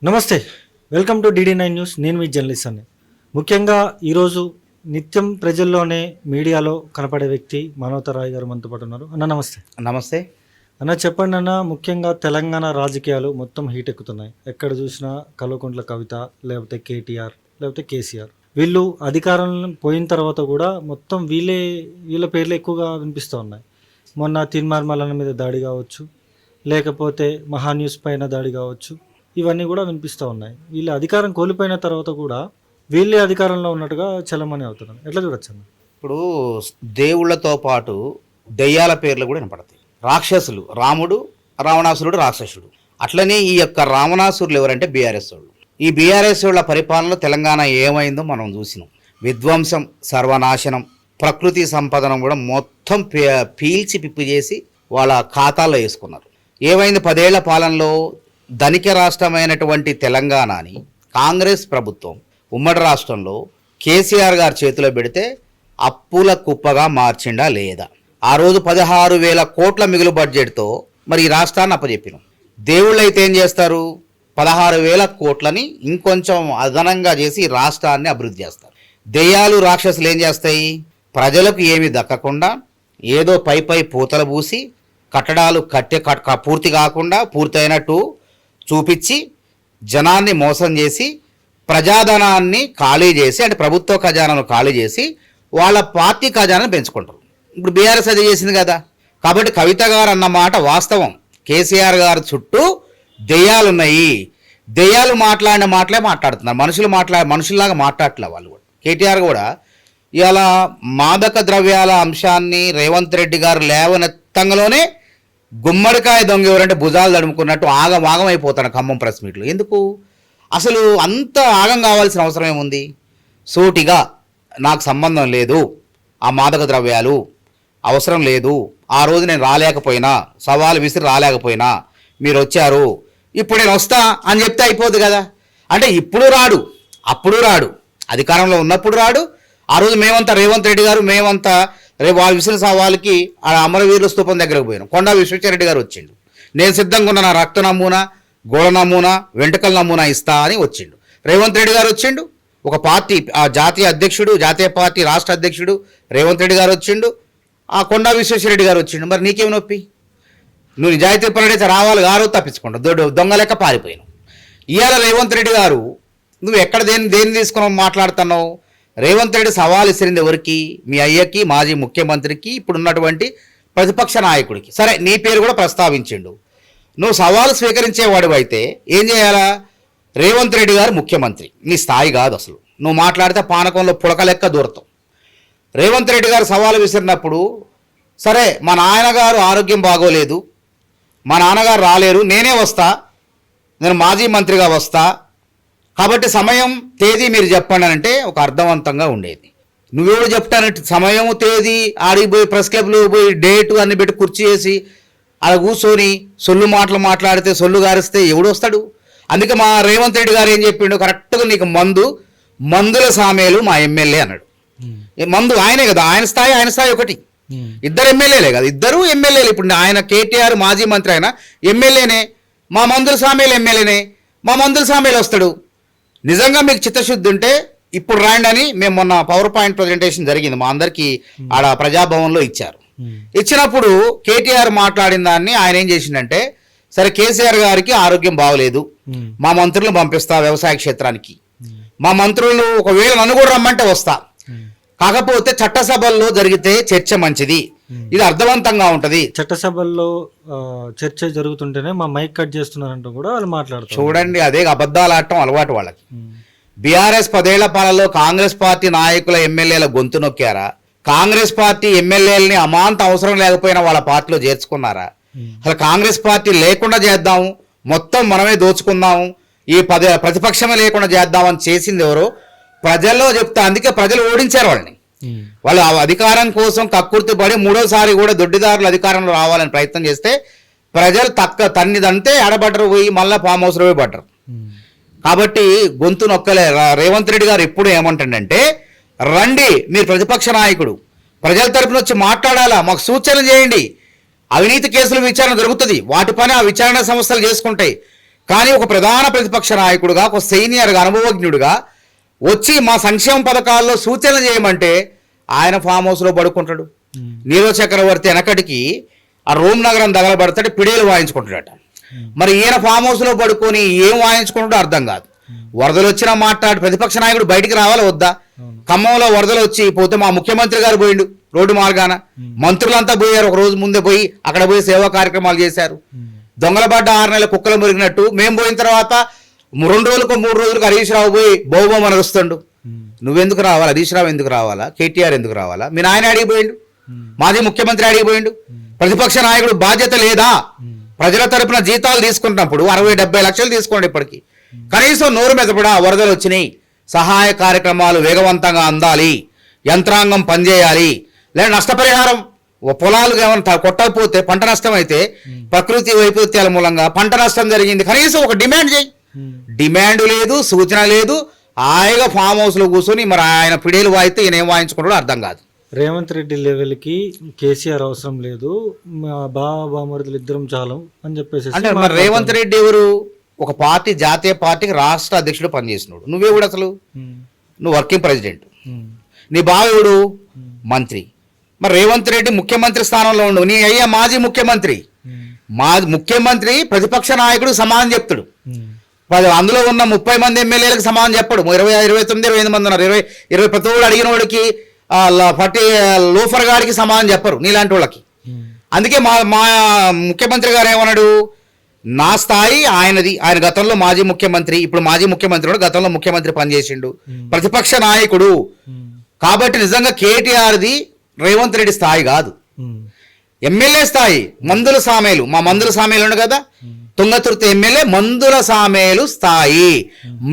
నమస్తే, welcome to DD9 news. నేను మీ journalist అని. ముఖ్యంగా ఈరోజు నిత్యం ప్రజల్లోనే మీడియాలో కనపడే వ్యక్తి మానవతరాయ్ గారు మనతో పాటు ఉన్నారు. అన్న నమస్తే. నమస్తే అన్న, చెప్పండి అన్న. ముఖ్యంగా తెలంగాణ రాజకీయాలు మొత్తం హీట్ ఎక్కుతున్నాయి. ఎక్కడ చూసినా కల్వకుంట్ల కవిత, లేకపోతే కేటీఆర్, లేకపోతే కేసీఆర్, వీళ్ళు అధికారం పోయిన తర్వాత కూడా మొత్తం వీళ్ళ పేర్లు ఎక్కువగా వినిపిస్తూ ఉన్నాయి. మొన్న తీన్మార్మలన మీద దాడి కావచ్చు, లేకపోతే మహాన్యూస్ పైన దాడి కావచ్చు, ఇవన్నీ కూడా వినిపిస్తూ ఉన్నాయి. వీళ్ళ అధికారం కోల్పోయిన తర్వాత కూడా వీళ్ళే అధికారంలో ఉన్నట్టుగా చలమని అవుతున్నారు. ఎట్లా చూడొచ్చు అన్న? ఇప్పుడు దేవుళ్ళతో పాటు దెయ్యాల పేర్లు కూడా వినపడతాయి. రాక్షసులు, రాముడు, రావణాసురుడు రాక్షసుడు. అట్లనే ఈ యొక్క రావణాసురులు ఎవరంటే బీఆర్ఎస్ వాళ్ళు. ఈ బీఆర్ఎస్ వాళ్ళ పరిపాలనలో తెలంగాణ ఏమైందో మనం చూసినాం. విధ్వంసం, సర్వనాశనం, ప్రకృతి సంపదను కూడా మొత్తం పీల్చి పిప్పి చేసి వాళ్ళ ఖాతాల్లో వేసుకున్నారు. ఏమైంది? 10 ఏళ్ల పాలనలో ధనిక రాష్ట్రమైనటువంటి తెలంగాణని కాంగ్రెస్ ప్రభుత్వం ఉమ్మడి రాష్ట్రంలో కేసీఆర్ గారి చేతిలో పెడితే అప్పుల కుప్పగా మార్చిండా లేదా? ఆ రోజు 16,000 కోట్ల మిగులు బడ్జెట్తో మరి ఈ రాష్ట్రాన్ని అప్పచెప్పినాం. దేవుళ్ళు అయితే ఏం చేస్తారు? 16,000 కోట్లని ఇంకొంచెం అదనంగా చేసి ఈ రాష్ట్రాన్ని అభివృద్ధి చేస్తారు. దెయ్యాలు, రాక్షసులు ఏం చేస్తాయి? ప్రజలకు ఏమీ దక్కకుండా ఏదో పై పూతలు పూసి కట్టడాలు పూర్తి కాకుండా పూర్తయినట్టు చూపించి జనాన్ని మోసం చేసి ప్రజాధనాన్ని ఖాళీ చేసి, అంటే ప్రభుత్వ ఖజానాను ఖాళీ చేసి వాళ్ళ పార్టీ ఖజానాను పెంచుకుంటారు. ఇప్పుడు బీఆర్ఎస్ అది చేసింది కదా. కాబట్టి కవిత గారు అన్న మాట వాస్తవం. కేసీఆర్ గారు చుట్టూ దెయ్యాలున్నాయి. దెయ్యాలు మాట్లాడిన మాటలే మాట్లాడుతున్నారు. మనుషుల్లాగా మాట్లాడట్లే వాళ్ళు కూడా. కేటీఆర్ కూడా ఇలా మాదక ద్రవ్యాల అంశాన్ని రేవంత్ రెడ్డి గారు లేవనెత్తంగానే గుమ్మడికాయ దొంగ ఎవరంటే భుజాలు తడుముకున్నట్టు ఆగం అయిపోతాను ఖమ్మం ప్రెస్ మీట్లు. ఎందుకు అసలు అంత ఆగం కావాల్సిన అవసరం ఏముంది? సూటిగా నాకు సంబంధం లేదు, ఆ మాదక ద్రవ్యాలు అవసరం లేదు, ఆ రోజు నేను రాలేకపోయినా, సవాలు విసిరి రాలేకపోయినా మీరు వచ్చారు, ఇప్పుడు నేను వస్తా అని చెప్తే అయిపోద్ది కదా. అంటే ఇప్పుడు రాడు, అప్పుడు రాడు, అధికారంలో ఉన్నప్పుడు రాడు. ఆ రోజు మేమంతా రేవంత్ రెడ్డి గారు మేమంతా రేపు వాళ్ళు విసిన సవాళ్ళకి ఆ అమరవీరుల స్తూపం దగ్గరకు పోయినాం. కొండా విశ్వేశ్వరరెడ్డి గారు వచ్చిండు. నేను సిద్ధంగా ఉన్న నా రక్త నమూనా, గోళ నమూనా, వెంట్రుకల నమూనా ఇస్తా అని వచ్చిండు. రేవంత్ రెడ్డి గారు వచ్చిండు. ఒక పార్టీ జాతీయ అధ్యక్షుడు, జాతీయ పార్టీ రాష్ట్ర అధ్యక్షుడు రేవంత్ రెడ్డి గారు వచ్చిండు. ఆ కొండా విశ్వేశ్వరరెడ్డి గారు వచ్చిండు. మరి నీకేం నొప్పి? నువ్వు నిజాయితీ పనుడైతే రావాలి, గారు తప్పించుకుంటావు, దొంగ లెక్క పారిపోయినావు. ఇవాళ రేవంత్ రెడ్డి గారు నువ్వు ఎక్కడ దేన్ని తీసుకుని మాట్లాడుతున్నావు? రేవంత్ రెడ్డి సవాల్ ఇసిరింది ఎవరికి? మీ అయ్యకి, మాజీ ముఖ్యమంత్రికి, ఇప్పుడున్నటువంటి ప్రతిపక్ష నాయకుడికి. సరే, నీ పేరు కూడా ప్రస్తావించిండు. నువ్వు సవాలు స్వీకరించేవాడు అయితే ఏం చేయాలా? రేవంత్ రెడ్డి గారు ముఖ్యమంత్రి, నీ స్థాయి కాదు అసలు. నువ్వు మాట్లాడితే పానకంలో పుడక లెక్క దూరతావు. రేవంత్ రెడ్డి గారు సవాలు విసిరినప్పుడు, సరే మా నాన్నగారు ఆరోగ్యం బాగోలేదు, మా నాన్నగారు రాలేరు, నేనే వస్తా, నేను మాజీ మంత్రిగా వస్తా, కాబట్టి సమయం తేదీ మీరు చెప్పండి అంటే ఒక అర్థవంతంగా ఉండేది. నువ్వెవడు చెప్తానంటే సమయం తేదీ ఆడికి పోయి ప్రెస్ క్లబ్లో పోయి డేటు అన్ని పెట్టి కుర్చీ వేసి అలా కూర్చొని సొల్లు మాటలు మాట్లాడితే, సొల్లు గారిస్తే ఎవడు వస్తాడు? అందుకే మా రేవంత్ రెడ్డి గారు ఏం చెప్పిండు? కరెక్ట్గా నీకు మందుల సామేలు మా ఎమ్మెల్యే అన్నాడు. మందు ఆయనే కదా, ఆయన స్థాయి ఒకటి. ఇద్దరు ఎమ్మెల్యేలే కదా, ఇద్దరు ఎమ్మెల్యేలు. ఇప్పుడు ఆయన కేటీఆర్ మాజీ మంత్రి, ఆయన ఎమ్మెల్యేనే. మా మందుల సామేలు ఎమ్మెల్యేనే. మా మందుల సామేలు వస్తాడు. నిజంగా మీకు చిత్తశుద్ధి ఉంటే ఇప్పుడు రాండి అని మేము మొన్న పవర్ పాయింట్ ప్రజెంటేషన్ జరిగింది, మా అందరికీ ఆడ ప్రజాభవన్లో ఇచ్చారు. ఇచ్చినప్పుడు కేటీఆర్ మాట్లాడిన దాన్ని ఆయన ఏం చేసిండంటే, సరే కేసీఆర్ గారికి ఆరోగ్యం బాగోలేదు, మా మంత్రులను పంపిస్తా వ్యవసాయ క్షేత్రానికి, మా మంత్రులు ఒకవేళ నన్ను కూడా రమ్మంటే వస్తా, కాకపోతే చట్టసభల్లో జరిగితే చర్చ మంచిది, ఇది అర్థవంతంగా ఉంటది. చట్టసభల్లో చర్చ జరుగుతుంటేనే మా మైక్ కట్ చేస్తున్నారంటూ కూడా వాళ్ళు మాట్లాడుతారు. చూడండి, అదే అబద్ధాలు ఆడటం అలవాటు వాళ్ళకి. బీఆర్ఎస్ 10 ఏళ్ల పాలనలో కాంగ్రెస్ పార్టీ నాయకుల ఎమ్మెల్యేల గొంతు నొక్కారా? కాంగ్రెస్ పార్టీ ఎమ్మెల్యేలని అమాంత అవసరం లేకపోయినా వాళ్ళ పార్టీలో చేర్చుకున్నారా? అసలు కాంగ్రెస్ పార్టీ లేకుండా చేద్దాము, మొత్తం మనమే దోచుకుందాము, ఈ ప్రతిపక్షమే లేకుండా చేద్దామని చేసింది ఎవరో ప్రజల్లో చెప్తా. అందుకే ప్రజలు ఓడించారు వాళ్ళని. వాళ్ళు అధికారం కోసం కక్కుర్తి పడి మూడోసారి కూడా దొడ్డిదారులు అధికారంలో రావాలని ప్రయత్నం చేస్తే ప్రజలు తన్నిదంతే ఎడబడ్డరు, పోయి మళ్ళీ ఫామ్ హౌస్లో పోయి పడ్డరు. కాబట్టి గొంతు నొక్కలే. రేవంత్ రెడ్డి గారు ఎప్పుడు ఏమంటాడంటే, రండి మీరు ప్రతిపక్ష నాయకుడు, ప్రజల తరపున వచ్చి మాట్లాడాలా, మాకు సూచన చేయండి, అవినీతి కేసుల విచారణ జరుగుతుంది, వాటి పని ఆ విచారణ సంస్థలు చేసుకుంటాయి, కానీ ఒక ప్రధాన ప్రతిపక్ష నాయకుడుగా, ఒక సీనియర్గా, అనుభవజ్ఞుడిగా వచ్చి మా సంక్షేమ పథకాల్లో సూచనలు చేయమంటే ఆయన ఫామ్ హౌస్లో పడుకుంటాడు. నీరో చక్రవర్తి వెనకటికి ఆ రోమ్ నగరం తగలబడతాడు, పిడేలు వాయించుకుంటాడట. మరి ఈయన ఫామ్ హౌస్లో పడుకొని ఏం వాయించుకుంటాడో అర్థం కాదు. వరదలు వచ్చినా మాట్లాడు, ప్రతిపక్ష నాయకుడు బయటికి రావాలా వద్దా? ఖమ్మంలో వరదలు వచ్చి పోతే మా ముఖ్యమంత్రి గారు పోయిండు రోడ్డు మార్గాన, మంత్రులంతా పోయారు, ఒక రోజు ముందే పోయి అక్కడ పోయి సేవా కార్యక్రమాలు చేశారు. దొంగల పడ్డ 6 నెలల కుక్కలు మురిగినట్టు మేము పోయిన తర్వాత 2 రోజులకు 3 రోజులకు హరీష్ రావు పోయి బహుబొమ్మ నడుస్తుండు. నువ్వెందుకు రావాలా? హరీష్ రావు ఎందుకు రావాలా? కేటీఆర్ ఎందుకు రావాలా? మీ నాయన అడిగిపోయిండు, మాజీ ముఖ్యమంత్రి అడిగిపోయిండు. ప్రతిపక్ష నాయకుడు బాధ్యత లేదా? ప్రజల తరపున జీతాలు తీసుకుంటున్నప్పుడు 60-70 లక్షలు తీసుకోండి ఇప్పటికి, కనీసం నోరు మెదపడా వరదలు వచ్చినాయి, సహాయ కార్యక్రమాలు వేగవంతంగా అందాలి, యంత్రాంగం పనిచేయాలి, లేదా నష్టపరిహారం పొలాలు ఏమైనా కొట్టకపోతే పంట నష్టం అయితే ప్రకృతి వైపరీత్యాల మూలంగా పంట నష్టం జరిగింది, కనీసం ఒక డిమాండ్ చేయి. డిమాండ్ లేదు, సూచన లేదు. హాయిగా ఫామ్ హౌస్లో కూర్చొని మరి ఆయన పిడేలు వాయితే ఈయన ఏం వాయించుకుంటాడో అర్థం కాదు. రేవంత్ రెడ్డి లెవెల్కి కేసీఆర్ అవసరం లేదు, మా బామరుదులు ఇద్దరం చాలు అని చెప్పేసి అంటే మరి రేవంత్ రెడ్డి ఎవరు? ఒక పార్టీ, జాతీయ పార్టీకి రాష్ట్ర అధ్యక్షుడు పనిచేసినాడు. నువ్వే కూడా అసలు నువ్వు వర్కింగ్ ప్రెసిడెంట్, నీ బావుడు మంత్రి. మరి రేవంత్ రెడ్డి ముఖ్యమంత్రి స్థానంలో ఉండు, నీ అయ్యా మాజీ ముఖ్యమంత్రి. ముఖ్యమంత్రి ప్రతిపక్ష నాయకుడు సమానం చెప్తాడు, అందులో ఉన్న 30 మంది ఎమ్మెల్యేలకు సమానం చెప్పడు. 29 మంది ఉన్నారు, 20 ప్రతి వాడు అడిగిన వాడికి పట్టి లోఫర్ గాడికి సమానం చెప్పరు నీలాంటి వాళ్ళకి. అందుకే మా ముఖ్యమంత్రి గారు ఏమన్నాడు, నా స్థాయి ఆయనది, ఆయన గతంలో మాజీ ముఖ్యమంత్రి, ఇప్పుడు మాజీ ముఖ్యమంత్రి కూడా గతంలో ముఖ్యమంత్రి పనిచేసిండు, ప్రతిపక్ష నాయకుడు. కాబట్టి నిజంగా కేటీఆర్ది రేవంత్ రెడ్డి స్థాయి కాదు, ఎమ్మెల్యే స్థాయి. మందుల సామేలు, మా మందుల సామేలు ఉండు కదా, తుంగతుర్తి ఎమ్మెల్యే మందుల సామేలు స్థాయి.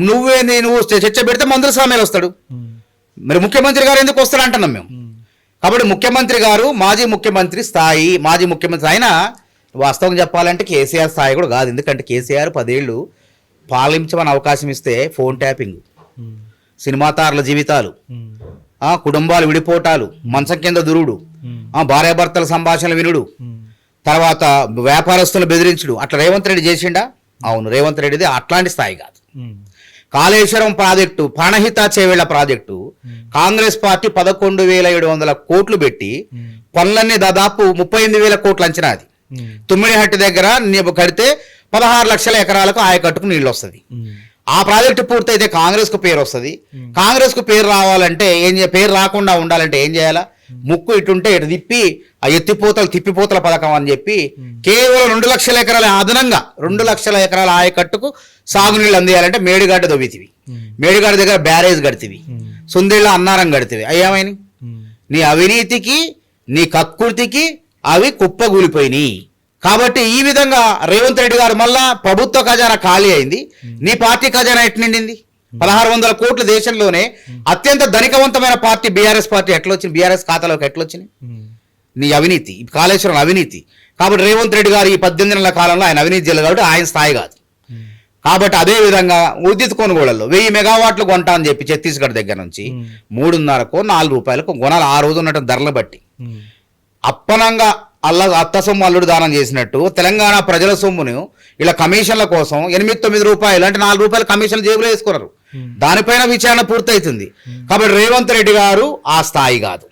నువ్వు చర్చ పెడితే మందుల సామేలు వస్తాడు, మరి ముఖ్యమంత్రి గారు ఎందుకు వస్తాడు అంటున్నాం మేము. కాబట్టి ముఖ్యమంత్రి గారు మాజీ ముఖ్యమంత్రి స్థాయి, మాజీ ముఖ్యమంత్రి అయినా వాస్తవం చెప్పాలంటే కేసీఆర్ స్థాయి కూడా కాదు. ఎందుకంటే కేసీఆర్ 10 ఏళ్ళు పాలించమని అవకాశం ఇస్తే ఫోన్ ట్యాపింగ్, సినిమా తారల జీవితాలు, కుటుంబాలు విడిపోటాలు, మంచం కింద దురుడు, భార్యాభర్తల సంభాషణలు వినుడు, తర్వాత వ్యాపారస్తులు బెదిరించుడు, అట్లా రేవంత్ రెడ్డి చేసిండా? అవును, రేవంత్ రెడ్డిది అట్లాంటి స్థాయి కాదు. Kaleshwaram project, Pranahita Chevella project Congress party 11,700 కోట్లు పెట్టి పనులన్నీ దాదాపు 38,000 కోట్లు అంచనా. అది తుమ్మిడిహట్టి దగ్గర కడితే 16 లక్షల ఎకరాలకు ఆయకట్టుకు నీళ్ళు వస్తుంది. ఆ ప్రాజెక్టు పూర్తయితే కాంగ్రెస్ కు పేరు వస్తుంది. కాంగ్రెస్ కు పేరు రావాలంటే పేరు రాకుండా ఉండాలంటే ఏం చేయాలా? ముక్కు ఇటుంటే ఇటు తిప్పి ఆ తిప్పిపోతల పథకం అని చెప్పి కేవలం 2 లక్షల ఎకరాల అదనంగా 2 లక్షల ఎకరాల ఆయకట్టుకు సాగునీళ్ళు అందియాలంటే మేడిగడ్డ దొవ్వితివి, మేడిగడ్డ దగ్గర బ్యారేజ్ కడితివి, సుందిళ్ళ అన్నారం కడితివి. అయ్యామని నీ అవినీతికి, నీ కక్కుర్తికి అవి కుప్పగూలిపోయినాయి. కాబట్టి ఈ విధంగా రేవంత్ రెడ్డి గారు మళ్ళా ప్రభుత్వ ఖజానా ఖాళీ అయింది, నీ పార్టీ ఖజానా ఎట్లా నిండింది? 1600 కోట్లు దేశంలోనే అత్యంత ధనికవంతమైన పార్టీ బీఆర్ఎస్ పార్టీ ఎట్లా వచ్చింది? బీఆర్ఎస్ ఖాతాలోకి ఎట్లా వచ్చింది? నీ అవినీతి, కాళేశ్వరం అవినీతి. కాబట్టి రేవంత్ రెడ్డి గారు ఈ 18 నెలల కాలంలో ఆయన అవినీతి చేయలేదు, కాబట్టి ఆయన స్థాయి కాదు. కాబట్టి అదే విధంగా విద్యుత్ కొనుగోళ్లలో 1000 మెగావాట్లు కొంటా అని చెప్పి ఛత్తీస్గఢ్ దగ్గర నుంచి 3.5కో 4 రూపాయలకు కొనాలి ఆ రోజు ఉన్నట్టు ధరలు బట్టి. అప్పనంగా అత్త సొమ్ము అల్లుడు దానం చేసినట్టు తెలంగాణ ప్రజల సొమ్మును ఇలా కమిషన్ల కోసం 8-9 రూపాయలు అంటే 4 రూపాయలు కమిషన్లు జేబులో వేసుకున్నారు. దానిపైన విచారణ పూర్తవుతుంది. కాబట్టి రేవంత్ రెడ్డి గారు ఆ స్థాయి కాదు.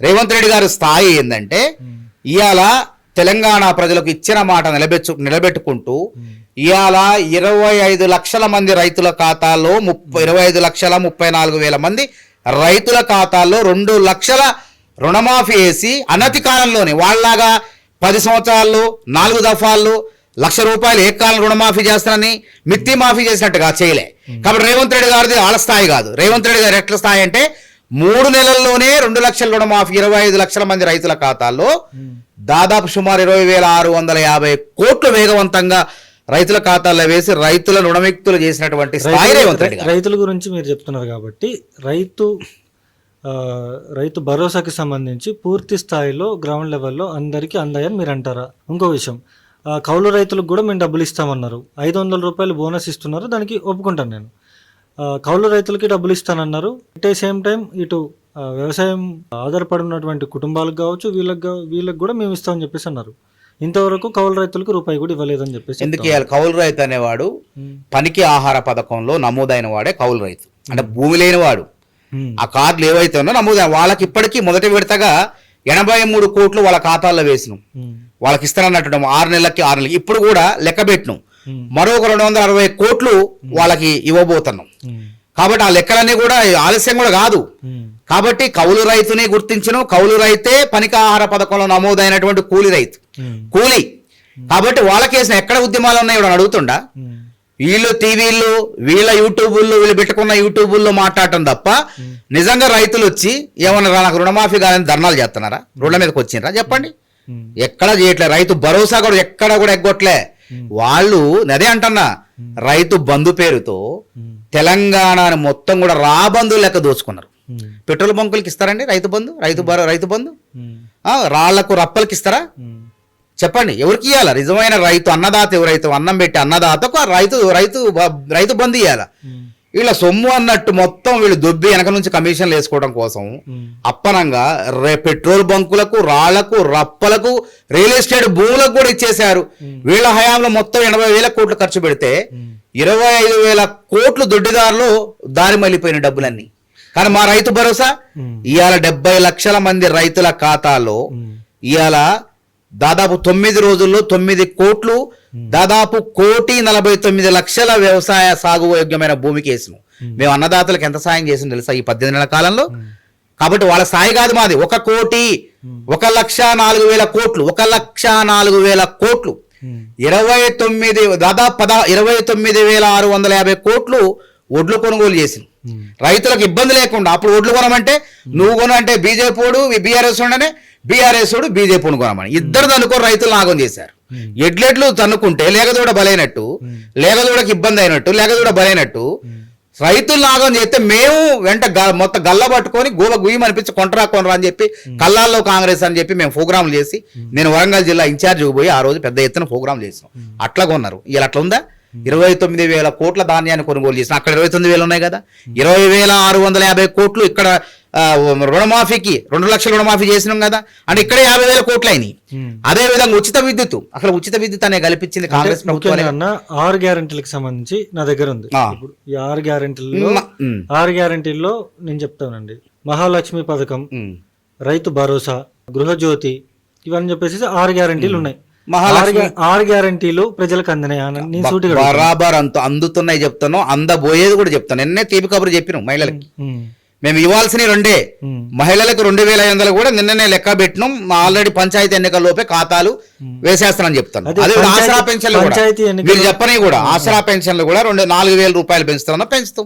రేవంత్ రెడ్డి గారి స్థాయి ఏంటంటే ఇవాళ తెలంగాణ ప్రజలకు ఇచ్చిన మాట నిలబెట్టుకుంటూ ఇవాళ 25 లక్షల మంది రైతుల ఖాతాల్లో 25,34,000 మంది రైతుల ఖాతాల్లో 2 లక్షల రుణమాఫీ వేసి అనతి కాలంలోనే వాళ్ళలాగా 10 సంవత్సరాల్లో 4 దఫాల్లో 1,00,000 రూపాయలు ఏకాలం రుణమాఫీ చేస్తానని మిత్తి మాఫీ చేసినట్టుగా చేయలే. కాబట్టి రేవంత్ రెడ్డి గారిది వాళ్ళ స్థాయి కాదు. రేవంత్ రెడ్డి గారు ఎట్ల స్థాయి అంటే 3 నెలల్లోనే 2 లక్షల రుణమాఫీ 25 లక్షల మంది రైతుల ఖాతాల్లో దాదాపు సుమారు 20,650 కోట్లు వేగవంతంగా రైతుల ఖాతాల్లో వేసి రైతుల రుణముక్తులు చేసినటువంటి స్థాయి రేవంత్ రెడ్డి గారు. రైతుల గురించి మీరు చెప్తున్నారు కాబట్టి రైతు భరోసాకి సంబంధించి పూర్తి స్థాయిలో గ్రౌండ్ లెవెల్లో అందరికీ అందాయని మీరు అంటారా? ఇంకో విషయం, కౌలు రైతులకు కూడా మేము డబ్బులు ఇస్తామన్నారు, 500 రూపాయలు బోనస్ ఇస్తున్నారు, దానికి ఒప్పుకుంటాను నేను. కౌలు రైతులకి డబ్బులు ఇస్తానన్నారు, అట్ ఏ సేమ్ టైం ఇటు వ్యవసాయం ఆధారపడి ఉన్నటువంటి కుటుంబాలకు కావచ్చు వీళ్ళకి కూడా మేము ఇస్తామని చెప్పేసి అన్నారు. ఇంతవరకు కౌలు రైతులకు రూపాయి కూడా ఇవ్వలేదని చెప్పేసి ఎందుకు ఇవ్వాలి? కౌలు రైతు అనేవాడు పనికి ఆహార పథకంలో నమోదైన వాడే కౌలు రైతు, అంటే భూమి లేనివాడు. ఆ కార్డులు ఏవైతే ఉన్నా నమోదైన వాళ్ళకి ఇప్పటికీ మొదటి విడతగా 83 కోట్లు వాళ్ళ ఖాతాల్లో వేసినాం. వాళ్ళకి ఇస్తారన్నట్టు 6 నెలలకి 6 నెలలకి ఇప్పుడు కూడా లెక్క పెట్టినాం. మరొక 260 కోట్లు వాళ్ళకి ఇవ్వబోతున్నాం. కాబట్టి ఆ లెక్కలన్నీ కూడా ఆలస్యం కూడా కాదు. కాబట్టి కౌలు రైతుని గుర్తించను. కౌలు రైతే పనికి ఆహార పథకంలో నమోదైనటువంటి కూలి రైతు, కూలి. కాబట్టి వాళ్ళకేసిన ఎక్కడ ఉద్యమాలు ఉన్నాయి ఇప్పుడు అడుగుతుండా? వీళ్ళు టీవీల్లో వీళ్ళ యూట్యూబుల్లో వీళ్ళు పెట్టుకున్న యూట్యూబుల్లో మాట్లాడటం తప్ప నిజంగా రైతులు వచ్చి ఏమన్నా నాకు రుణమాఫీ కాదని ధర్నాలు చేస్తున్నారా? రోడ్ల మీదకి వచ్చినరా చెప్పండి? ఎక్కడ చేయట్లే. రైతు భరోసా కూడా ఎక్కడ కూడా ఎగ్గొట్లే. వాళ్ళు అదే అంటున్నా, రైతు బంధు పేరుతో తెలంగాణను మొత్తం కూడా రాబంధు లెక్క దోచుకున్నారు. పెట్రోల్ బంకులకి ఇస్తారండి రైతు బంధు? రైతు బంధు రాళ్లకు రప్పలకి ఇస్తారా? చెప్పండి, ఎవరికి ఇవ్వాలా? నిజమైన రైతు అన్నదాత ఎవరైతే అన్నం పెట్టి అన్నదాతకు రైతు బంధు ఇవ్వాలా? వీళ్ళ సొమ్ము అన్నట్టు మొత్తం వీళ్ళు దొబ్బి వెనక నుంచి కమిషన్లు వేసుకోవడం కోసం అప్పనంగా పెట్రోల్ బంకులకు, రాళ్లకు, రప్పలకు, రియల్ ఎస్టేట్ భూములకు కూడా ఇచ్చేశారు. వీళ్ళ హయాంలో మొత్తం 80,000 కోట్లు ఖర్చు పెడితే 25,000 కోట్లు దొడ్డిదారులు దారి మళ్ళీపోయిన డబ్బులన్నీ. కానీ మా రైతు భరోసా ఇవాళ 70 లక్షల మంది రైతుల ఖాతాలో ఇవాళ దాదాపు 9 రోజుల్లో 9 కోట్లు, దాదాపు 1,49,00,000 వ్యవసాయ సాగు యోగ్యమైన భూమికి వేసినాం. మేము అన్నదాతలకు ఎంత సాయం చేసింది తెలుసా ఈ 18 నెలల కాలంలో? కాబట్టి వాళ్ళ స్థాయి కాదు మాది. 1,04,000 కోట్లు, 1,04,000 కోట్లు, 29,650 కోట్లు ఒడ్లు కొనుగోలు చేసింది. రైతులకు ఇబ్బంది లేకుండా. అప్పుడు ఒడ్లు కొనమంటే నువ్వు కొనంటే బీజేపీ వాడు, బీఆర్ఎస్ ఉండనే బీఆర్ఎస్ వాడు బీజేపీ కొనమని ఇద్దరు తనుకొని రైతులు నాగం చేశారు. ఎడ్లెట్లు తన్నుకుంటే లేగదూడ బలైనట్టు, లేగదూడకి ఇబ్బంది అయినట్టు, లేగదూడ బలైనట్టు రైతులు నాగం చేస్తే మేము వెంట మొత్తం గల్ల పట్టుకొని గుయ్యం అనిపించి కొనరా అని చెప్పి కల్లాల్లో కాంగ్రెస్ అని చెప్పి మేము ప్రోగ్రాంలు చేసి, నేను వరంగల్ జిల్లా ఇన్ఛార్జికి పోయి ఆ రోజు పెద్ద ఎత్తున ప్రోగ్రాం చేసాం. అట్లా కొన్నారు. ఇలా అట్లా ఉందా? 29,000 కోట్ల ధాన్యాన్ని కొనుగోలు చేసిన అక్కడ 29,000 ఉన్నాయి కదా. 20,650 కోట్లు ఇక్కడ రుణమాఫీకి 2 లక్షల రుణమాఫీ చేసినాం కదా. అంటే ఇక్కడ 50,000 కోట్లు అయినాయి. అదే విధంగా ఉచిత విద్యుత్, అసలు ఉచిత విద్యుత్ అనే కల్పించింది కాంగ్రెస్ ప్రభుత్వం. 6 గ్యారెంటీలకు సంబంధించి నా దగ్గర ఉంది. ఇప్పుడు ఈ 6 గ్యారెంటీల్లో నేను చెప్తానండి. మహాలక్ష్మి పథకం, రైతు భరోసా, గృహజ్యోతి, ఇవన్నీ చెప్పేసి 6 గ్యారెంటీలు ఉన్నాయి. 6 గ్యారెంటీలు ప్రజలకు అందినాయి. బరాబర్ అందుతున్నాయి చెప్తాను, అందబోయేది కూడా చెప్తాను. నిన్నే తీపి కబురు చెప్పినాం మహిళలకి. మేము ఇవ్వాల్సిన 2 మహిళలకు 2,500 కూడా నిన్ననే లెక్క పెట్టినాం. ఆల్రెడీ పంచాయతీ ఎన్నికల లోపే ఖాతాలు వేసేస్తానని చెప్తాను. అదే ఆసరా పెన్షన్లు కూడా మీరు చెప్పని కూడా ఆసరా పెన్షన్లు కూడా 4,000 రూపాయలు పెంచుతామన్నా పెంచుతాం.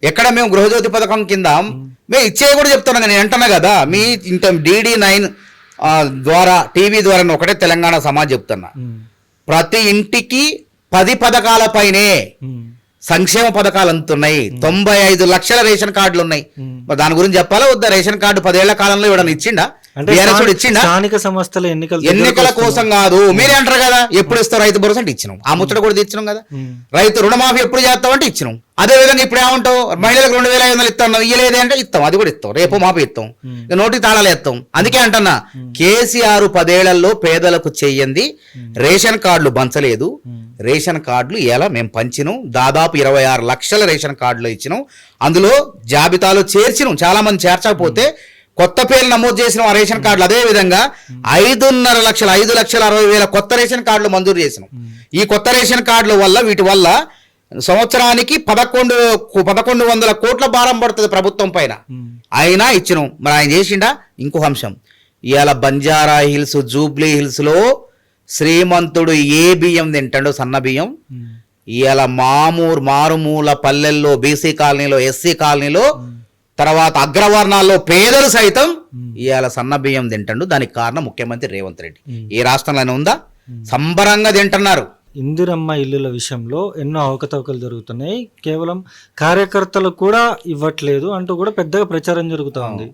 ఎక్కడ మేము గృహజ్యోతి పథకం కింద మేము ఇచ్చే కూడా చెప్తున్నాం. నేను అంటున్నా కదా, మీ DD9 ద్వారా టీవీ ద్వారా ఒకటే తెలంగాణ సమాజ్ చెప్తున్నా, ప్రతి ఇంటికి 10 పథకాల పైనే సంక్షేమ పథకాలు అందుతున్నాయి. 95 లక్షల రేషన్ కార్డులు ఉన్నాయి. దాని గురించి చెప్పాలా వద్దా? రేషన్ కార్డు 10 ఏళ్ల కాలంలో ఇవ్వడం ఇచ్చిండా? స్థానిక సంస్థల ఎన్నికల కోసం కాదు. మీరే అంటారు కదా ఎప్పుడు ఇస్తారు రైతు భరోసా అంటే ఇచ్చినాం. ఆ ముచ్చట కూడా తెచ్చినాం కదా. రైతు రుణమాఫీ ఎప్పుడు చేస్తామంటే ఇచ్చినాం. అదే విధంగా ఇప్పుడు ఏమంటావు, మహిళలకు 2,500 ఇస్తాం, ఇయ్యలేదే అంటే ఇస్తాం, అది కూడా ఇస్తాం, రేపు మాపి ఇస్తాం, నోటి తాళాలు ఇస్తాం. అందుకే అంటున్నా, కేసీఆర్ 10 ఏళ్లలో పేదలకు చెయ్యంది రేషన్ కార్డులు పంచలేదు. రేషన్ కార్డులు ఇలా మేము పంచినాం. దాదాపు 26 లక్షల రేషన్ కార్డులు ఇచ్చినాం. అందులో జాబితాలో చేర్చినాం. చాలా మంది చేర్చకపోతే కొత్త పేర్లు నమోదు చేసిన ఆ రేషన్ కార్డులు. అదే విధంగా 5,60,000 కొత్త రేషన్ కార్డులు మంజూరు చేసినాం. ఈ కొత్త రేషన్ కార్డుల వల్ల వీటి వల్ల సంవత్సరానికి 1,100 కోట్ల భారం పడుతుంది ప్రభుత్వం పైన. అయినా ఇచ్చినాం. మరి ఆయన చేసిండా? ఇంకో అంశం, ఇవాళ బంజారా హిల్స్, జూబ్లీ హిల్స్ లో శ్రీమంతుడు ఏ బియ్యం తింటాడో, సన్న బియ్యం, ఇవాళ మారుమూల పల్లెల్లో, బీసీ కాలనీలో, ఎస్సీ కాలనీలో, తర్వాత అగ్రవర్ణాల్లో పేదలు సైతం ఇవాళ సన్న బియ్యం తింటాడు. దానికి కారణం ముఖ్యమంత్రి రేవంత్ రెడ్డి. ఏ రాష్ట్రంలోనే ఉందా? సంబరంగా తింటున్నారు. ఇందిరమ్మ ఇల్లుల విషయంలో ఎన్నో అవకతవకలు జరుగుతున్నాయి. కేవలం కార్యకర్తలు కూడా ఇవ్వట్లేదు అంటూ కూడా పెద్దగా ప్రచారం జరుగుతా ఉంది.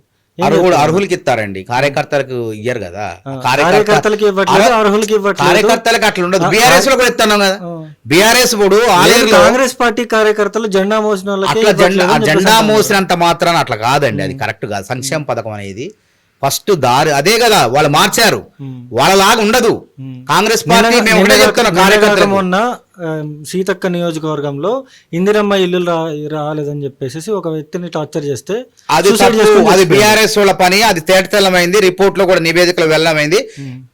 అర్హులకి ఇస్తారండి, కార్యకర్తలకు ఇయ్యరు కదా. కార్యకర్తలకు కార్యకర్తలకు అట్లా ఉండదు. బీఆర్ఎస్ లో కూడా ఇస్తున్నాం కదా. బీఆర్ఎస్ ఇప్పుడు కాంగ్రెస్ పార్టీ కార్యకర్తలు జెండా మోసిన జెండా మోసినంత మాత్రాన అట్లా కాదండి. అది కరెక్ట్ కాదు. సంక్షేమ పథకం అనేది ఫస్ట్ దారి అదే కదా, వాళ్ళు మార్చారు. వాళ్ళలాగా ఉండదు కాంగ్రెస్ పార్టీ. మేము ఒకటే చెప్తున్నాం కార్యకర్తలు. మొన్న సీతక్క నియోజకవర్గంలో ఇందిరమ్మ ఇల్లు రాలేదని చెప్పేసి ఒక వ్యక్తిని టార్చర్ చేస్తే అది బీఆర్ఎస్ వాళ్ళ పని. అది తేటతెల్లమైంది, రిపోర్ట్ లో కూడా నివేదికలు వెళ్ళమైంది.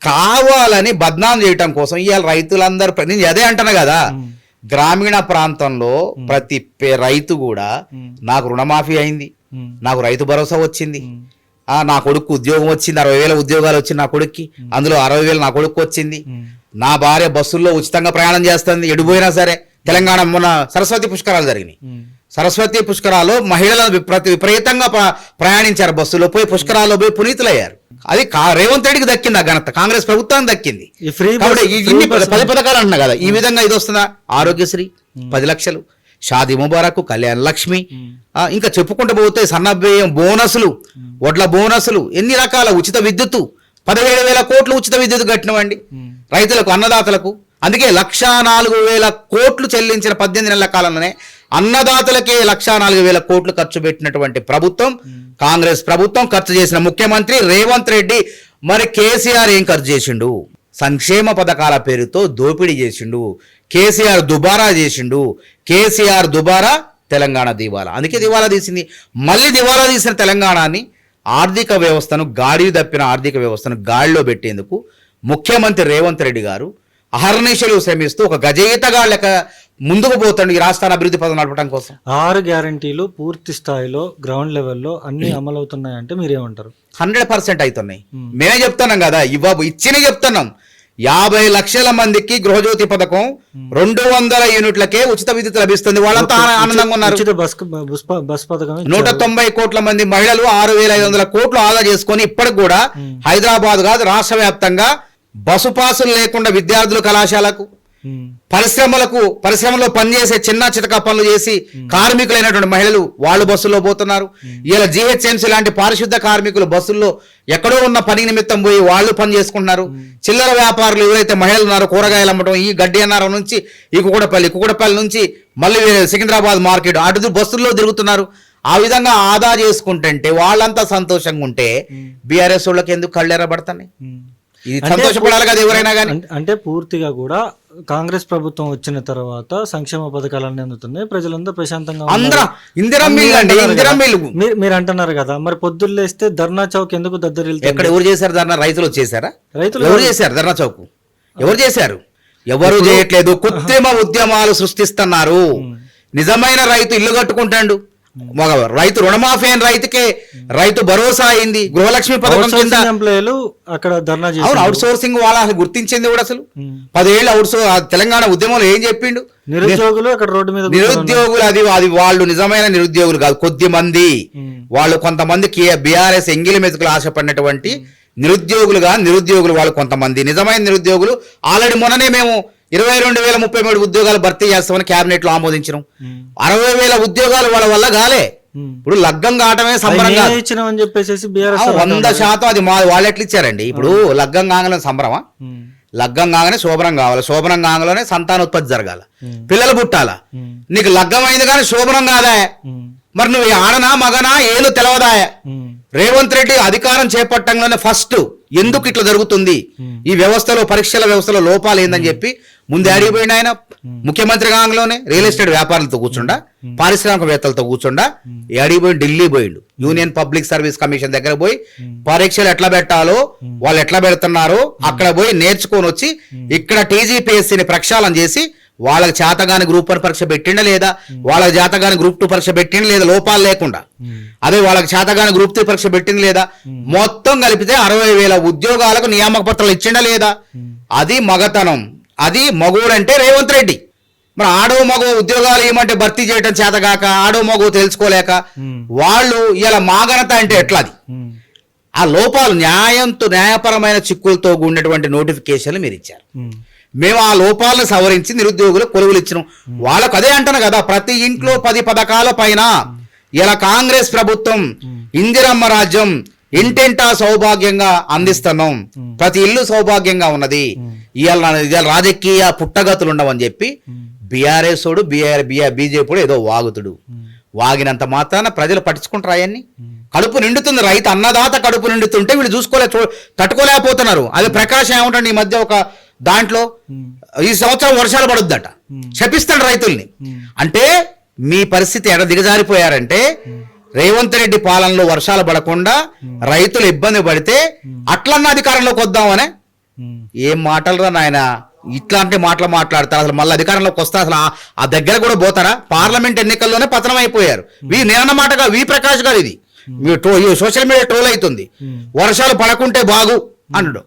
కావాలని బద్నాం చేయటం కోసం ఇవాళ రైతులందరూ, నేను అదే అంటున్నా కదా, గ్రామీణ ప్రాంతంలో ప్రతి రైతు కూడా నాకు రుణమాఫీ అయింది, నాకు రైతు భరోసా వచ్చింది, నా కొడుకు ఉద్యోగం వచ్చింది, 60,000 ఉద్యోగాలు వచ్చింది నా కొడుక్కి, అందులో 60,000 నా కొడుకు వచ్చింది, నా భార్య బస్సుల్లో ఉచితంగా ప్రయాణం చేస్తుంది ఎడిపోయినా సరే. తెలంగాణ మొన్న సరస్వతి పుష్కరాలు జరిగినాయి. సరస్వతి పుష్కరాల్లో మహిళలు విపరీతంగా ప్రయాణించారు, బస్సులో పోయి పుష్కరాల్లో పోయి పునీతులయ్యారు. అది రేవంత్ రెడ్డికి దక్కింది ఆ ఘనత, కాంగ్రెస్ ప్రభుత్వానికి దక్కింది. ఇన్ని 10 పథకాలు అంటున్నా కదా, ఈ విధంగా ఇది వస్తుందా? ఆరోగ్యశ్రీ 10 లక్షలు, షాదీ ముబారక్, కళ్యాణ లక్ష్మి, ఇంకా చెప్పుకుంటూ పోతే సన్నబియ్యం బోనసులు, వడ్ల బోనసులు, ఎన్ని రకాల ఉచిత విద్యుత్తు, 17,000 కోట్లు ఉచిత విద్యుత్ కట్టినవండి రైతులకు, అన్నదాతలకు. అందుకే 1,04,000 కోట్లు చెల్లించిన 18 నెలల కాలంలోనే అన్నదాతలకే 1,04,000 కోట్లు ఖర్చు పెట్టినటువంటి ప్రభుత్వం కాంగ్రెస్ ప్రభుత్వం. ఖర్చు చేసిన ముఖ్యమంత్రి రేవంత్ రెడ్డి. మరి కేసీఆర్ ఏం ఖర్చు చేసిండు? సంక్షేమ పథకాల పేరుతో దోపిడీ చేసిండు. కేసీఆర్ దుబారా చేసిండు. కేసీఆర్ దుబారా తెలంగాణ దివాలా. అందుకే దివాలా తీసింది. మళ్ళీ దివాలా తీసిన తెలంగాణని, ఆర్థిక వ్యవస్థను, గాడి తప్పిన ఆర్థిక వ్యవస్థను గాడిలో పెట్టేందుకు ముఖ్యమంత్రి రేవంత్ రెడ్డి గారు అహర్నిశలు శ్రమిస్తూ ఒక గజయితగా లెక్క ముందుకు పోతాడు ఈ రాష్ట్రాన్ని అభివృద్ధి పదం నడపడం కోసం. 6 గ్యారంటీలు పూర్తి స్థాయిలో గ్రౌండ్ లెవెల్లో అన్ని అమలవుతున్నాయంటే మీరేమంటారు? 100% అవుతున్నాయి. మేమే చెప్తున్నాం కదా, ఇచ్చినే చెప్తున్నాం. 50 లక్షల మందికి గృహజ్యోతి పథకం, 200 యూనిట్లకే ఉచిత విద్యుత్ లభిస్తుంది. వాళ్ళంతా ఆనందంగా ఉన్నారు. 190 కోట్ల మంది మహిళలు 6,500 కోట్లు ఆదా చేసుకొని ఇప్పటికి కూడా హైదరాబాద్ కాదు రాష్ట్ర వ్యాప్తంగా బస్సు పాసులు లేకుండా విద్యార్థులు కళాశాలకు, పరిశ్రమలో పనిచేసే చిన్న చితక పనులు చేసి కార్మికులైనటువంటి మహిళలు వాళ్ళు బస్సుల్లో పోతున్నారు. ఇలా జీహెచ్ఎంసీ లాంటి పారిశుద్ధ కార్మికులు బస్సుల్లో ఎక్కడో ఉన్న పని నిమిత్తం పోయి వాళ్ళు పని చేసుకుంటున్నారు. చిల్లర వ్యాపారులు ఎవరైతే మహిళలు ఉన్నారో కూరగాయలు అమ్మటం, ఈ గడ్డి అన్నారం నుంచి ఈ కుకుడపల్లి నుంచి మళ్ళీ సికింద్రాబాద్ మార్కెట్ అటు బస్సుల్లో తిరుగుతున్నారు. ఆ విధంగా ఆదా చేసుకుంటుంటే వాళ్ళంతా సంతోషంగా ఉంటే బీఆర్ఎస్ వాళ్ళకి ఎందుకు కళ్ళెరబడుతున్నాయి? ఇది సంతోషపడాలి కదా ఎవరైనా కానీ. అంటే పూర్తిగా కూడా కాంగ్రెస్ ప్రభుత్వం వచ్చిన తర్వాత సంక్షేమ పథకాలన్నీ అందుతున్నాయి, ప్రజలంతా ప్రశాంతంగా మీరు అంటున్నారు కదా. మరి పొద్దున్న లేస్తే ధర్నా చౌక్ ఎందుకు దద్దరిల్లుతుంది? ఎక్కడ ఎవరు చేశారు ధర్నా? రైతులు చేశారా? ఎవరు చేశారు ధర్నా చౌక్? ఎవరు చేశారు? ఎవరు చేయట్లేదు. కృత్రిమ ఉద్యమాలు సృష్టిస్తున్నారు. నిజమైన రైతు ఇల్లు కట్టుకుంటాడు, రైతు రుణమాఫీ అయిన రైతుకే రైతు భరోసా అయింది. గృహలక్ష్మి పథకం కింద ఎంప్లాయీలు అక్కడ ధర్నా చేశారు. అవును, అవుట్ సోర్సింగ్ వాళ్ళ గుర్తించింది కూడా. అసలు 10 ఏళ్ళు తెలంగాణ ఉద్యమంలో ఏం చెప్పిండు? నిరుద్యోగులు అక్కడ రోడ్డు మీద నిరుద్యోగులు, అది వాళ్ళు నిజమైన నిరుద్యోగులు కాదు, కొద్ది మంది. వాళ్ళు కొంతమందికి బీఆర్ఎస్ ఎంగిలి మెతుకులు ఆశపడినటువంటి నిరుద్యోగులు వాళ్ళు కొంతమంది. నిజమైన నిరుద్యోగులు ఆల్రెడీ మొన్ననే మేము 22,033 ఉద్యోగాలు భర్తీ చేస్తామని కేబినెట్ లో ఆమోదించినాం. 60,000 ఉద్యోగాలు వాళ్ళ వల్ల కాలే. ఇప్పుడు లగ్గం కావటమే సంబరంగా ఇచ్చినామని చెప్పేసి 100% అది వాళ్ళు ఎట్లా ఇచ్చారండి? ఇప్పుడు లగ్గం కాగానే సంబరమా? లగ్గం కాగానే శోభనం కావాలి, శోభనం కాగానే సంతానోత్పత్తి జరగాల, పిల్లలు పుట్టాలా. నీకు లగ్గం అయింది కానీ శోభనం కాదా? మరి నువ్వు ఆడనా మగనా ఏలు తెలవదాయా? రేవంత్ రెడ్డి అధికారం చేపట్టంగానే ఫస్ట్ ఎందుకు ఇట్లా జరుగుతుంది, ఈ వ్యవస్థలో పరీక్షల వ్యవస్థలో లోపాలు ఏందని చెప్పి ముందు అడిగిపోయింది ఆయన. ముఖ్యమంత్రి కాంగ్లోనే రియల్ ఎస్టేట్ వ్యాపారులతో కూర్చుండా, పారిశ్రామికవేత్తలతో కూర్చుండా అడిగిపోయి ఢిల్లీ పోయిండు. యూనియన్ పబ్లిక్ సర్వీస్ కమిషన్ దగ్గర పోయి పరీక్షలు ఎట్లా పెట్టాలో వాళ్ళు ఎట్లా పెడుతున్నారో అక్కడ పోయి నేర్చుకొని వచ్చి ఇక్కడ టీజీపీఎస్సీని ప్రక్షాళన చేసి వాళ్ళకి చేతగాని గ్రూప్ 1 పరీక్ష పెట్టిండా లేదా, వాళ్ళకి చేతగాని గ్రూప్ 2 పరీక్ష పెట్టిండా లేదా లోపాలు లేకుండా, అదే వాళ్ళకి చేతగాని గ్రూప్ 3 పరీక్ష పెట్టింది లేదా, మొత్తం కలిపితే 60,000 ఉద్యోగాలకు నియామక పత్రాలు ఇచ్చిండా లేదా? అది మగతనం, అది మగోడంటే రేవంత్ రెడ్డి. మరి ఆడో మగో ఉద్యోగాలు ఏమంటే భర్తీ చేయడం చేతగాక, ఆడో మగో తెలుసుకోలేక వాళ్ళు ఇలా మాగనత అంటే ఎట్లా? అది ఆ లోపాలు న్యాయపరమైన చిక్కులతో కూడినటువంటి నోటిఫికేషన్లు మీరు ఇచ్చారు. మేము ఆ లోపాలను సవరించి నిరుద్యోగులు కొలువులు ఇచ్చినాం. వాళ్ళకు అదే అంటాను కదా, ప్రతి ఇంట్లో 10 పథకాల పైన ఇలా కాంగ్రెస్ ప్రభుత్వం ఇందిరమ్మ రాజ్యం ఇంటింటా సౌభాగ్యంగా అందిస్తున్నాం, ప్రతి ఇల్లు సౌభాగ్యంగా ఉన్నది. ఇవాళ రాజకీయ పుట్టగతులు ఉండవని చెప్పి బీఆర్ఎస్ బీజేపీ ఏదో వాగుతుడు. వాగినంత మాత్రాన ప్రజలు పట్టించుకుంటారు అవన్నీ. కడుపు నిండుతుంది, రైతు అన్నదాత కడుపు నిండుతుంటే వీళ్ళు తట్టుకోలేకపోతున్నారు. అదే ప్రకాశం ఏమంటాడు ఈ మధ్య ఒక దాంట్లో ఈ సంవత్సరం వర్షాలు పడుద్దట, శపిస్తాడు రైతుల్ని. అంటే మీ పరిస్థితి ఎడ దిగజారిపోయారంటే రేవంత్ రెడ్డి పాలనలో వర్షాలు పడకుండా రైతులు ఇబ్బంది పడితే అట్లన్న అధికారంలోకి వద్దామనే. ఏం మాటలు రా నాయన, ఇట్లాంటి మాటలు మాట్లాడతారు. అసలు మళ్ళీ అధికారంలోకి వస్తే అసలు ఆ దగ్గర కూడా పోతారా? పార్లమెంట్ ఎన్నికల్లోనే పతనం అయిపోయారు. నేనన్న మాటగా వి ప్రకాష్ గారు ఇది సోషల్ మీడియా ట్రోల్ అవుతుంది. వర్షాలు పడకుంటే బాగు అన్నాడు,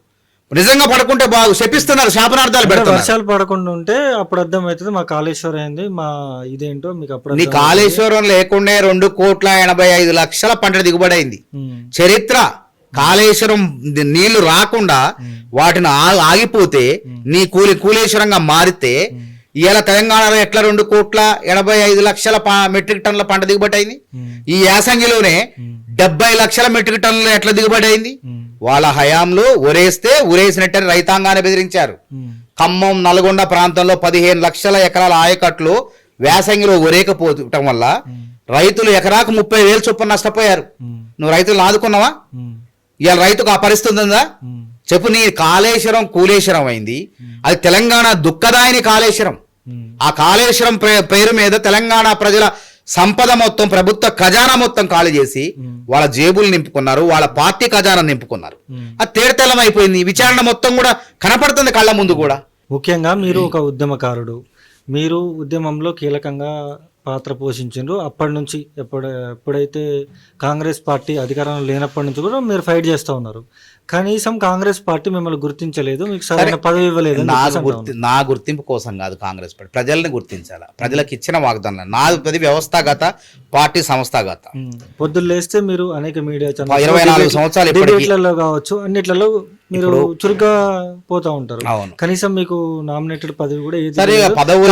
నిజంగా పడకుంటే బాగు శపిస్తున్నారు, శాపనార్థాలు పెడతారు. వర్షాలు పడకుండా ఉంటే అప్పుడు అర్థం అవుతుంది మా కాళేశ్వరం ఏంది, మా ఇదేంటో మీకు అప్పుడు. నీ కాళేశ్వరం లేకుండా 2,85,00,000 పంట దిగుబడి అయింది. చరిత్ర కాళేశ్వరం నీళ్లు రాకుండా వాటిని ఆగిపోతే నీ కూలేశ్వరంగా మారితే ఇవాళ తెలంగాణలో ఎట్లా 2,85,00,000 మెట్రిక్ టన్నుల పంట దిగుబడి అయింది. ఈ యాసంగిలోనే 70 లక్షల మెట్రిక్ టన్నులు ఎట్లా దిగుబడి అయింది. వాళ్ళ హయాంలో ఉరేసినట్టని రైతాంగాన్ని బెదిరించారు. ఖమ్మం, నల్గొండ ప్రాంతంలో 15 లక్షల ఎకరాల ఆయకట్లు వేసంగిలో ఉరేకపోవటం వల్ల రైతులు ఎకరాకు 30,000 చొప్పున నష్టపోయారు. నువ్వు రైతులను ఆదుకున్నావా? ఇవాళ రైతుకు ఆ పరిస్థితి ఉందా చెప్పు. నీ కాళేశ్వరం కూలేశ్వరం అయింది, అది తెలంగాణ దుఃఖదాయిని కాళేశ్వరం. ఆ కాళేశ్వరం పేరు మీద తెలంగాణ ప్రజల సంపద మొత్తం, ప్రభుత్వ ఖజానా మొత్తం ఖాళీ చేసి వాళ్ళ జేబులు నింపుకున్నారు, వాళ్ళ పార్టీ ఖజానా నింపుకున్నారు. అది తేడతెల్లం అయిపోయింది. విచారణ మొత్తం కూడా కనపడుతుంది కళ్ళ ముందు కూడా. ముఖ్యంగా మీరు ఒక ఉద్యమకారుడు, మీరు ఉద్యమంలో కీలకంగా పాత్ర పోషించారు. అప్పటి నుంచి ఎప్పుడైతే కాంగ్రెస్ పార్టీ అధికారంలో లేనప్పటి నుంచి కూడా మీరు ఫైట్ చేస్తూ ఉన్నారు. కనీసం కాంగ్రెస్ పార్టీ మిమ్మల్ని గుర్తించలేదు, మీకు సరైన పదవి ఇవ్వలేదు. నా గుర్తింపు కోసం కాదు కాంగ్రెస్ పార్టీ, ప్రజల్ని గుర్తించాలా, ప్రజలకు ఇచ్చిన వాగ్దానం. నాది వ్యవస్థాగత, పార్టీ సంస్థాగత. పొద్దున్న లేస్తే మీరు అనేక మీడియా 24 సంవత్సరాలు డిబేట్లలో కావచ్చు, అన్నిట్లలో మీరు చురుగ్గా పోతా ఉంటారు. కనీసం మీకు నామినేటెడ్ పదవి కూడా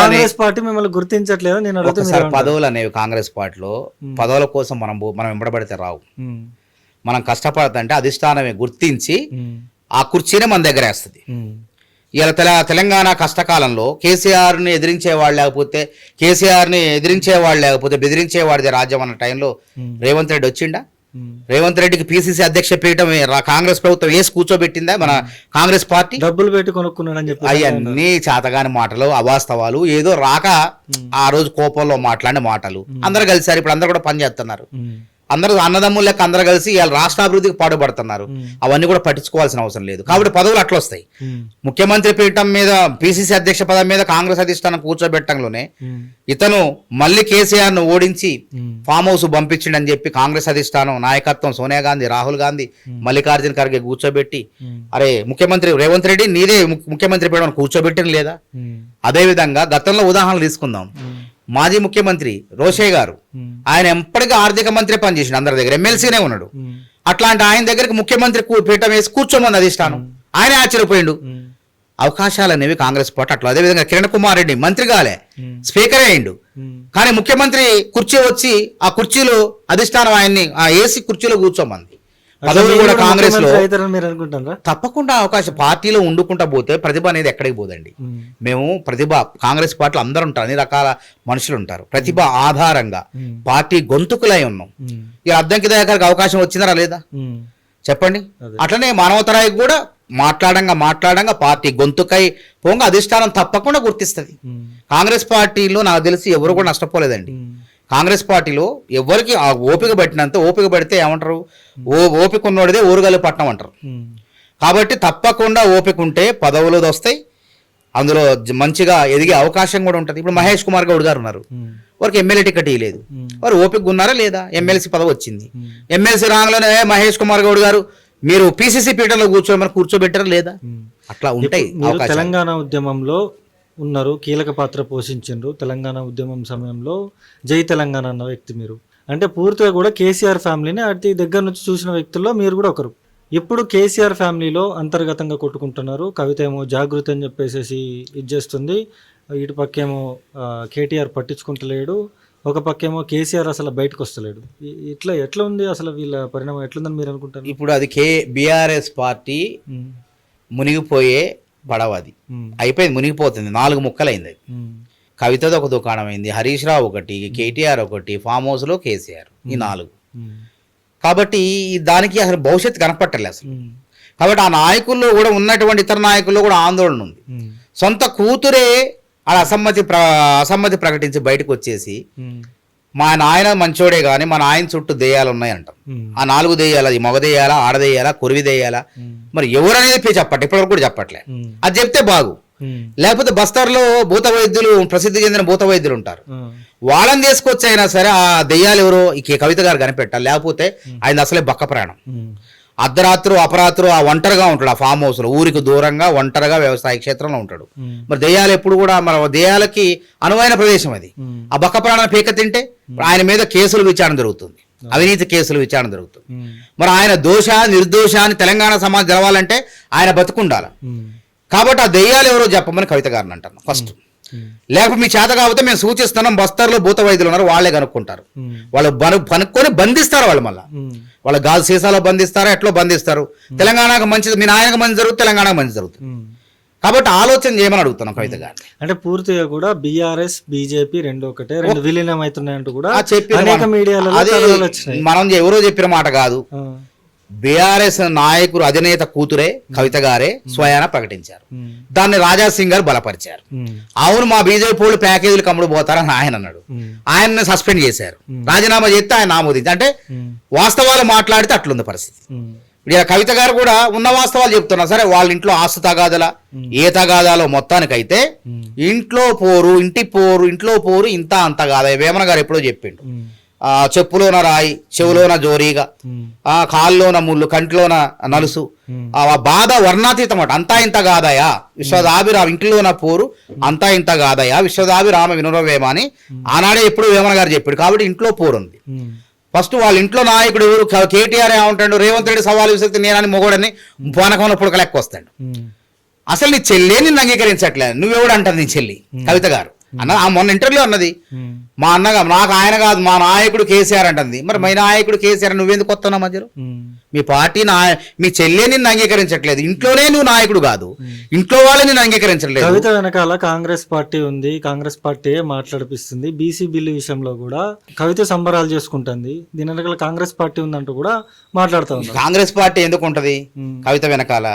కాంగ్రెస్ పార్టీ మిమ్మల్ని గుర్తించట్లేదు. నేను అడుగుతున్నాను, పదవులు అనేవి కాంగ్రెస్ పార్టీలో పదవుల కోసం మనం వెంబడబడితే రావు. మనం కష్టపడతంటే అధిష్టానమే గుర్తించి ఆ కుర్చీనే మన దగ్గర వేస్తుంది. ఇలా తెలంగాణ కష్టకాలంలో కేసీఆర్ని ఎదిరించేవాళ్ళు లేకపోతే బెదిరించేవాడిదే రాజ్యం అన్న టైంలో రేవంత్ రెడ్డి వచ్చిండా? రేవంత్ రెడ్డికి పిసిసి అధ్యక్ష పీఠం కాంగ్రెస్ ప్రభుత్వం వేసి కూర్చోబెట్టిందా మన కాంగ్రెస్ పార్టీ? డబ్బులు పెట్టి కొనుక్కున్నాడని చెప్పి అవన్నీ చాతగాని మాటలు, అవాస్తవాలు, ఏదో రాక ఆ రోజు కోపంలో మాట్లాడిన మాటలు. అందరు కలిసారు, ఇప్పుడు అందరు కూడా పని చేస్తున్నారు. అందరూ అన్నదమ్ములు లెక్క అందరూ కలిసి ఇవాళ రాష్ట్ర అభివృద్ధికి పాటుపడుతున్నారు. అవన్నీ కూడా పట్టించుకోవాల్సిన అవసరం లేదు. కాబట్టి పదవులు అట్లా వస్తాయి. ముఖ్యమంత్రి పీఠం మీద, పిసిసి అధ్యక్ష పదం మీద కాంగ్రెస్ అధిష్టానం కూర్చోబెట్టంలోనే ఇతను మళ్ళీ కేసీఆర్ ను ఓడించి ఫామ్ హౌస్ పంపించిండని చెప్పి కాంగ్రెస్ అధిష్టానం నాయకత్వం సోనియా గాంధీ, రాహుల్ గాంధీ, మల్లికార్జున ఖర్గే కూర్చోబెట్టి, అరే ముఖ్యమంత్రి రేవంత్ రెడ్డి నీదే ముఖ్యమంత్రి పీఠం కూర్చోబెట్టిన లేదా? అదే విధంగా గతంలో ఉదాహరణలు తీసుకుందాం. మాజీ ముఖ్యమంత్రి రోషయ్య గారు, ఆయన ఎప్పటికీ ఆర్థిక మంత్రి పనిచేసిండు, అందరి దగ్గర ఎమ్మెల్సీనే ఉన్నాడు. అట్లాంటి ఆయన దగ్గరికి ముఖ్యమంత్రి పీఠం వేసి కూర్చోమంది అధిష్టానం. ఆయన ఆశ్చర్యపోయిండు. అవకాశాలు అనేవి కాంగ్రెస్ పార్టీ అట్లా. అదేవిధంగా కిరణ్ కుమార్ రెడ్డి మంత్రి కాలే, స్పీకర్ అయ్యిండు. కానీ ముఖ్యమంత్రి కుర్చీ వచ్చి ఆ కుర్చీలో అధిష్టానం ఆయన్ని ఆ ఏసీ కుర్చీలో కూర్చోమంది. పదవులు కూడా కాంగ్రెస్ లో తప్పకుండా అవకాశం. పార్టీలో ఉండుకుంటా పోతే ప్రతిభ అనేది ఎక్కడికి పోదండి. మేము ప్రతిభ కాంగ్రెస్ పార్టీలో అందరూ ఉంటారు, అన్ని రకాల మనుషులు ఉంటారు. ప్రతిభ ఆధారంగా పార్టీ గొంతుకులై ఉన్నాం. ఇక అద్దంకి దయాకర్కి అవకాశం వచ్చిందా లేదా చెప్పండి. అట్లనే మానవతరాయికి కూడా మాట్లాడంగా పార్టీ గొంతుకై పోంగా అధిష్టానం తప్పకుండా గుర్తిస్తుంది. కాంగ్రెస్ పార్టీలో నాకు తెలిసి ఎవరు కూడా నష్టపోలేదండి. కాంగ్రెస్ పార్టీలో ఎవరికి ఆ ఓపిక పట్టినంత, ఓపిక పడితే ఏమంటారు, ఓపిక ఉన్నోడిదే ఊరుగల్లి పట్టణం అంటారు. కాబట్టి తప్పకుండా ఓపిక ఉంటే పదవులు వస్తాయి, అందులో మంచిగా ఎదిగే అవకాశం కూడా ఉంటుంది. ఇప్పుడు మహేష్ కుమార్ గౌడ్ గారు ఉన్నారు, వారికి ఎమ్మెల్యే టికెట్ ఇవ్వలేదు. వారు ఓపిక ఉన్నారా లేదా? ఎమ్మెల్సీ పదవి వచ్చింది. ఎమ్మెల్సీ రాగానే మహేష్ కుమార్ గౌడ్ గారు మీరు పిసిసి పీఠంలో కూర్చోబెట్టారా లేదా? అట్లా ఉంటాయి. తెలంగాణ ఉద్యమంలో ఉన్నారు, కీలక పాత్ర పోషించారు. తెలంగాణ ఉద్యమం సమయంలో జై తెలంగాణ అన్న వ్యక్తి మీరు. అంటే పూర్తిగా కూడా కేసీఆర్ ఫ్యామిలీని అతి దగ్గర నుంచి చూసిన వ్యక్తుల్లో మీరు కూడా ఒకరు. ఇప్పుడు కేసీఆర్ ఫ్యామిలీలో అంతర్గతంగా కొట్టుకుంటున్నారు. కవిత ఏమో జాగృతి అని చెప్పేసి ఇది చేస్తుంది, ఇటు పక్కేమో కేటీఆర్ పట్టించుకుంటలేడు, ఒక పక్కేమో కేసీఆర్ అసలు బయటకు వస్తలేడు. ఎట్లా ఉంది అసలు వీళ్ళ పరిణామం ఎట్లుందని మీరు అనుకుంటారు? ఇప్పుడు అది బీఆర్ఎస్ పార్టీ మునిగిపోయే పడవది అయిపోయింది, మునిగిపోతుంది. 4 ముక్కలైంది. కవితది ఒక దుకాణం అయింది, హరీష్ రావు ఒకటి, కేటీఆర్ ఒకటి, ఫామ్ హౌస్ లో కేసీఆర్, ఈ 4. కాబట్టి దానికి అసలు భవిష్యత్తు కనపట్టలేదు అసలు. కాబట్టి ఆ నాయకుల్లో కూడా ఉన్నటువంటి ఇతర నాయకుల్లో కూడా ఆందోళన ఉంది. సొంత కూతురే అలా అసమ్మతి ప్రకటించి బయటకు వచ్చేసి మా నాయన మంచోడే కానీ మా నాయన చుట్టూ దెయ్యాలు ఉన్నాయంటాం. ఆ 4 దెయ్యాలు, అది మగ దెయ్యాలా, ఆడదెయ్యాలా, కొరివి దెయ్యాలా, మరి ఎవరనేది చెప్పట్లే, ఇప్పటివరకు కూడా చెప్పట్లే. అది చెప్తే బాగు. లేకపోతే బస్తర్లో భూత వైద్యులు, ప్రసిద్ధి చెందిన భూత వైద్యులు ఉంటారు, వాళ్ళని తీసుకొచ్చి అయినా సరే ఆ దెయ్యాలు ఎవరో ఈ కవిత గారు కనిపెట్టాలి. లేకపోతే ఆయన అసలే బక్క ప్రాణం. అర్ధరాత్రు అపరాత్రు ఆ ఒంటరిగా ఉంటాడు, ఆ ఫామ్ హౌస్ లో ఊరికి దూరంగా ఒంటరిగా వ్యవసాయ క్షేత్రంలో ఉంటాడు. మరి దెయ్యాలు ఎప్పుడు కూడా మన దెయ్యాలకి అనువైన ప్రదేశం అది. ఆ బక్క ప్రాణాన్ని పీక తింటే ఆయన మీద కేసులు విచారణ జరుగుతుంది, అవినీతి కేసులు విచారణ జరుగుతుంది. మరి ఆయన దోష నిర్దోష అని తెలంగాణ సమాజం తెలవాలంటే ఆయన బతుకుండాలి. కాబట్టి ఆ దెయ్యాలు ఎవరో చెప్పమని కవిత గారిని అంటాను ఫస్ట్. లేకపోతే మీ చేత కాకపోతే మేము సూచిస్తున్నాం, బస్తర్లో భూత వైద్యులు ఉన్నారు, వాళ్ళే కనుక్కుంటారు. వాళ్ళు కనుక్కొని బంధిస్తారు. వాళ్ళు మళ్ళీ వాళ్ళ గాజు సీసాలో బంధిస్తారా, ఎట్లో బంధిస్తారు. తెలంగాణకు మంచిది, మీ నాయనకు మంచి జరుగుతుంది, తెలంగాణకు మంచి జరుగుతుంది. కాబట్టి ఆలోచన చేయమని అడుగుతున్నాం కవిత గారిని. అంటే పూర్తిగా కూడా బీఆర్ఎస్ బీజేపీ రెండు ఒకటే, రెండు విలీనం అవుతున్నాయంటూ కూడా మనం ఎవరో చెప్పిన మాట కాదు. బీఆర్ఎస్ నాయకుడు అధినేత కూతురే కవిత గారే స్వయాన ప్రకటించారు. దాన్ని రాజా సింగ్ గారు బలపరిచారు. అవును మా బీజేపీ వాళ్ళు ప్యాకేజీలు కమ్ముడు పోతారని ఆయన అన్నాడు. ఆయన్ని సస్పెండ్ చేశారు, రాజీనామా చేస్తే ఆయన ఆమోదించి. అంటే వాస్తవాలు మాట్లాడితే అట్లుంది పరిస్థితి. ఇప్పుడు కవిత గారు కూడా ఉన్న వాస్తవాలు చెప్తున్నారు. సరే వాళ్ళ ఇంట్లో ఆస్తు తగాదల ఏ తగాదాలో మొత్తానికైతే ఇంట్లో పోరు, ఇంట్లో పోరు ఇంత అంత కాదా. వేమన గారు ఎప్పుడో చెప్పిండు, చెప్పులోన రాయి, చెవులోన జోరీగా, కాల్లోన ముళ్ళు, కంటిలోన నలుసు, ఆ బాధ వర్ణాతీతం అట. అంతా ఇంత కాదయా విశ్వదాభిరామ, ఇంటిలోన పోరు అంతా ఇంత కాదయా విశ్వదాభిరామ వినురవేమ అని ఆనాడే ఎప్పుడు వేమన గారు చెప్పాడు. కాబట్టి ఇంట్లో పోరుంది. ఫస్ట్ వాళ్ళ ఇంట్లో నాయకుడు ఎవరు? కేటీఆర్ ఏమంటాడు, రేవంత్ రెడ్డి సవాలు విసిరితే నేనని మొగోడని పానకంలో పుడక లెక్క వస్తాడు. అసలు నీ చెల్లె నిన్ను అంగీకరించట్లేదు, నువ్వెవడు అంటది నీ చెల్లి కవిత గారు అన్న. మొన్న ఇంటర్వ్యూలో అన్నది, మా అన్నగా నాకు ఆయన కాదు మా నాయకుడు కేసీఆర్ అంటుంది. మరి మీ నాయకుడు కేసీఆర్ నువ్వెందుకు వస్తున్నావు మధ్యలో? మీ పార్టీ మీ చెల్లె నిన్ను అంగీకరించట్లేదు, ఇంట్లోనే నువ్వు నాయకుడు కాదు, ఇంట్లో వాళ్ళే నిన్ను అంగీకరించట్లేదు. కవిత వెనకాల కాంగ్రెస్ పార్టీ ఉంది, కాంగ్రెస్ పార్టీ మాట్లాడిపిస్తుంది. బీసీ బిల్లు విషయంలో కూడా కవిత సంబరాలు చేసుకుంటుంది, దీని వెనకాల కాంగ్రెస్ పార్టీ ఉందంటూ కూడా మాట్లాడుతూ ఉంది. కాంగ్రెస్ పార్టీ ఎందుకు ఉంటది కవిత వెనకాల?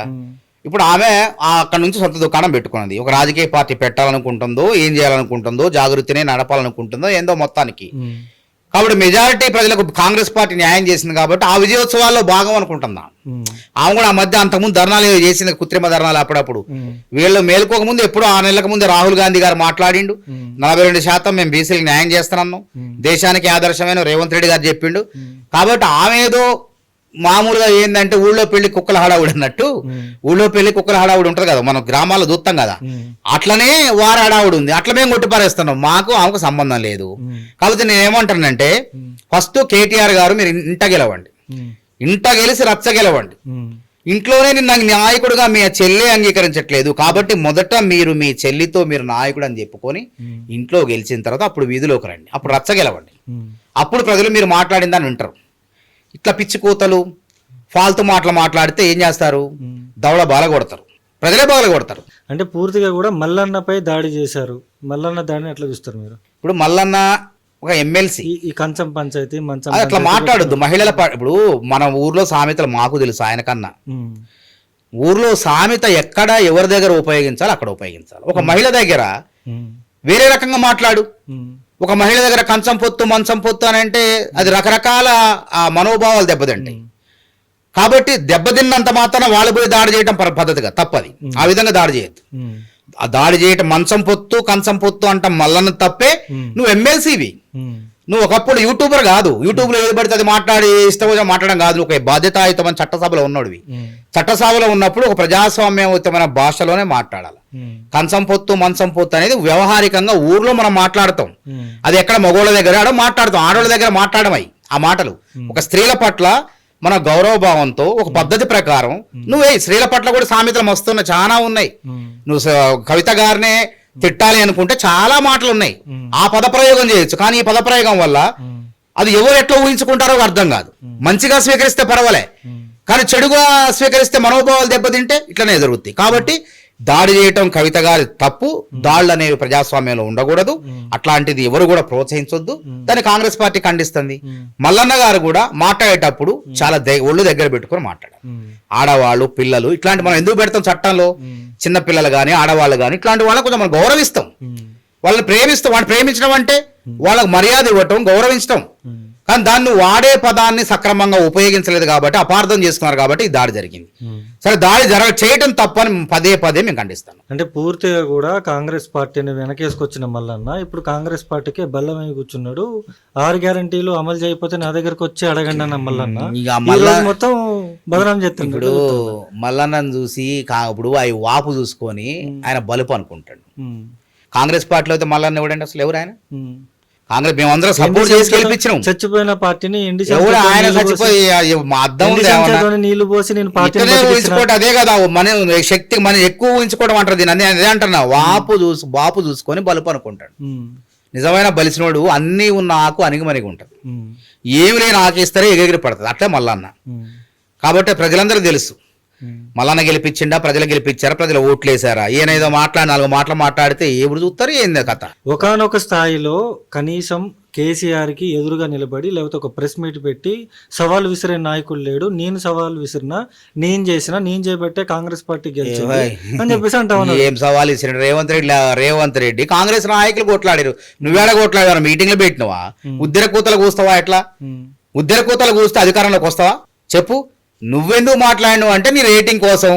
ఇప్పుడు ఆమె అక్కడ నుంచి సొంత దుకాణం పెట్టుకున్నది. ఒక రాజకీయ పార్టీ పెట్టాలనుకుంటుందో, ఏం చేయాలనుకుంటుందో, జాగృతిని నడపాలనుకుంటుందో ఏందో మొత్తానికి. కాబట్టి మెజారిటీ ప్రజలకు కాంగ్రెస్ పార్టీ న్యాయం చేసింది కాబట్టి ఆ విజయోత్సవాల్లో భాగం అనుకుంటున్నాం. ఆమె కూడా ఆ మధ్య అంతకుముందు ధర్నాలు చేసింది, కృత్రిమ ధర్నాలు. అప్పుడప్పుడు వీళ్ళు మేలుకోక ముందు ఎప్పుడో 6 నెలలకు ముందు రాహుల్ గాంధీ గారు మాట్లాడిండు, 42% మేము బీసీలకు న్యాయం చేస్తున్నాము, దేశానికి ఆదర్శమైన రేవంత్ రెడ్డి గారు చెప్పిండు. కాబట్టి ఆమె ఏదో మామూలుగా ఏంటంటే ఊళ్ళో పెళ్లి కుక్కల హడావుడి అన్నట్టు, ఊళ్ళో పెళ్లి కుక్కల హడావుడి ఉంటుంది కదా, మనం గ్రామాల్లో చూస్తాం కదా, అట్లనే వారి హడావుడి ఉంది. అట్లా మేము కొట్టిపారేస్తున్నాం, మాకు ఆమెకు సంబంధం లేదు. కాబట్టి నేను ఏమంటానంటే, ఫస్ట్ కేటీఆర్ గారు మీరు ఇంట గెలవండి, ఇంట గెలిచి రచ్చ గెలవండి. ఇంట్లోనే నిన్న నాయకుడుగా మీ చెల్లె అంగీకరించట్లేదు కాబట్టి మొదట మీరు మీ చెల్లితో మీరు నాయకుడు అని చెప్పుకొని ఇంట్లో గెలిచిన తర్వాత అప్పుడు వీధిలోకి రండి, అప్పుడు రచ్చ గెలవండి. అప్పుడు ప్రజలు మీరు మాట్లాడిందని వింటారు. ఇట్లా పిచ్చి కూతలు ఫాల్తు మాటలు మాట్లాడితే ఏం చేస్తారు? దవడ బాల కొడతారు, ప్రజలే బాగా కొడతారు. అంటే పూర్తిగా కూడా మల్లన్నపై దాడి చేశారు. మల్లన్న దాడిని ఎట్లా చూస్తారు మీరు? ఇప్పుడు మల్లన్న ఒక ఎమ్మెల్సీ, ఈ కంచం పంచాయతీ మంచం అట్లా మాట్లాడొద్దు. మహిళల ఇప్పుడు మన ఊర్లో సామెతలు మాకు తెలుసు, ఆయన కన్నా ఊర్లో సామెత ఎక్కడ ఎవరి దగ్గర ఉపయోగించాలి అక్కడ ఉపయోగించాలి. ఒక మహిళ దగ్గర వేరే రకంగా మాట్లాడు, ఒక మహిళ దగ్గర కంచం పొత్తు మంచం పొత్తు అని అంటే అది రకరకాల మనోభావాలు దెబ్బతింటాయి. కాబట్టి దెబ్బతిన్నంత మాత్రాన వాళ్ళు పోయి దాడి చేయడం పద్ధతిగా తప్పది. ఆ విధంగా దాడి చేయొద్దు. ఆ దాడి చేయటం మంచం పొత్తు కంచం పొత్తు అంట మల్లన్న తప్పే. నువ్వు ఎమ్మెల్సీవి, నువ్వు ఒకప్పుడు యూట్యూబర్ కాదు. యూట్యూబ్ లో ఏది పడితే అది మాట్లాడి ఇష్టం మాట్లాడడం కాదు. నువ్వు ఒక బాధ్యతాయుతమైన చట్టసభలో ఉన్నాడువి. చట్టసభలో ఉన్నప్పుడు ఒక ప్రజాస్వామ్యయుతమైన భాషలోనే మాట్లాడాలి. కంచం పొత్తు మంచం పొత్తు అనేది వ్యవహారికంగా ఊర్లో మనం మాట్లాడతాం. అది ఎక్కడ మగోళ్ళ దగ్గర మాట్లాడతాం, ఆడోళ్ళ దగ్గర మాట్లాడమై ఆ మాటలు. ఒక స్త్రీల పట్ల మన గౌరవభావంతో ఒక పద్ధతి ప్రకారం నువ్వే స్త్రీల పట్ల కూడా సామెతలు వస్తున్న చాలా ఉన్నాయి. నువ్వు కవిత గారినే తిట్టాలి అనుకుంటే చాలా మాటలు ఉన్నాయి, ఆ పదప్రయోగం చేయొచ్చు. కానీ ఈ పదప్రయోగం వల్ల అది ఎవరు ఎట్లా ఊహించుకుంటారో అర్థం కాదు. మంచిగా స్వీకరిస్తే పర్వాలే, కానీ చెడుగా స్వీకరిస్తే మనోభావాలు దెబ్బతింటే ఇట్లనే జరుగుతాయి. కాబట్టి దాడి చేయటం కవిత గారి తప్పు. దాడులు అనేవి ప్రజాస్వామ్యంలో ఉండకూడదు, అట్లాంటిది ఎవరు కూడా ప్రోత్సహించొద్దు. దాన్ని కాంగ్రెస్ పార్టీ ఖండిస్తుంది. మల్లన్న గారు కూడా మాట్లాడేటప్పుడు చాలా ఒళ్ళు దగ్గర పెట్టుకుని మాట్లాడారు. ఆడవాళ్ళు, పిల్లలు ఇట్లాంటి మనం ఎందుకు పెడతాం చట్టంలో? చిన్న పిల్లలు కానీ ఆడవాళ్ళు కానీ ఇట్లాంటి వాళ్ళని కొంచెం మనం గౌరవిస్తాం, వాళ్ళని ప్రేమిస్తాం. వాళ్ళని ప్రేమించడం అంటే వాళ్ళకి మర్యాద ఇవ్వటం, గౌరవించడం. కానీ దాన్ని వాడే పదాన్ని సక్రమంగా ఉపయోగించలేదు కాబట్టి, అపార్థం చేసుకున్నారు కాబట్టి ఈ దాడి జరిగింది. సరే, దాడి చేయటం తప్పని పదే పదే మేము ఖండిస్తాను. అంటే పూర్తిగా కూడా కాంగ్రెస్ పార్టీని వెనకేసుకొచ్చిన మల్లన్న ఇప్పుడు కాంగ్రెస్ పార్టీకి బెల్లమై కూర్చున్నాడు. 6 గ్యారంటీలు అమలు చేయకపోతే నా దగ్గరకు వచ్చి అడగండి అన్న మల్లన్న ఈ రోజు మొత్తం బదనాం చేస్తాడు. ఇప్పుడు మల్లన్నను చూసి ఇప్పుడు అవి వాపు చూసుకొని ఆయన బలుపు అనుకుంటాడు. కాంగ్రెస్ పార్టీలో అయితే మల్లన్న ఎవడండి అసలు? ఎవరు ఆయన? కాంగ్రెస్ మేమందరం సపోర్ట్ చేసి గెలిపించినాం. చచ్చిపోయిన పార్టీని ఆయన చచ్చిపోయి నీళ్లు పోసి నేను ఊహించుకోవటం అదే కదా మన శక్తి, మనం ఎక్కువ ఊహించుకోవడం అంటారు దీన్ని. అదే అంటున్నా, బాపు చూసుకొని బలుపు అనుకుంటాడు. నిజమైన బలిసినోడు అన్ని ఉన్న ఆకు అణిగిమణిగి ఉంటుంది, ఏమి లేని ఆకేస్తారే ఎగిరి పడుతుంది. అట్లా మల్లన్న. కాబట్టి ప్రజలందరూ తెలుసు మల్లన్న గెలిపించిండా, ప్రజలు గెలిపించారా, ప్రజలు ఓట్లు వేసారా? ఈయనేదో 4 మాటలు మాట్లాడితే ఎవరు చూస్తారు? ఏంది కథ? ఒకానొక స్థాయిలో కనీసం కేసీఆర్ కి ఎదురుగా నిలబడి లేకపోతే ఒక ప్రెస్ మీట్ పెట్టి సవాల్ విసిరే నాయకుడు లేడు. నేను సవాల్ విసిరినా, నేను చేయబట్టే కాంగ్రెస్ పార్టీ గెలిచింది అని చెప్పేసి అంటా ఉన్నారు. ఏం సవాల్ విసిరి? రేవంత్ రెడ్డి కాంగ్రెస్ నాయకులు కొట్లాడారు, నువ్వేడ కొట్లాడారు? మీటింగ్లు పెట్టినవా? ఉద్దెర కూతలు కూస్తావా? ఎట్లా ఉద్దెర కూతలు కూస్తే అధికారంలోకి వస్తావా? చెప్పు. నువ్వెందుకు మాట్లాడినావు అంటే నీ రేటింగ్ కోసం,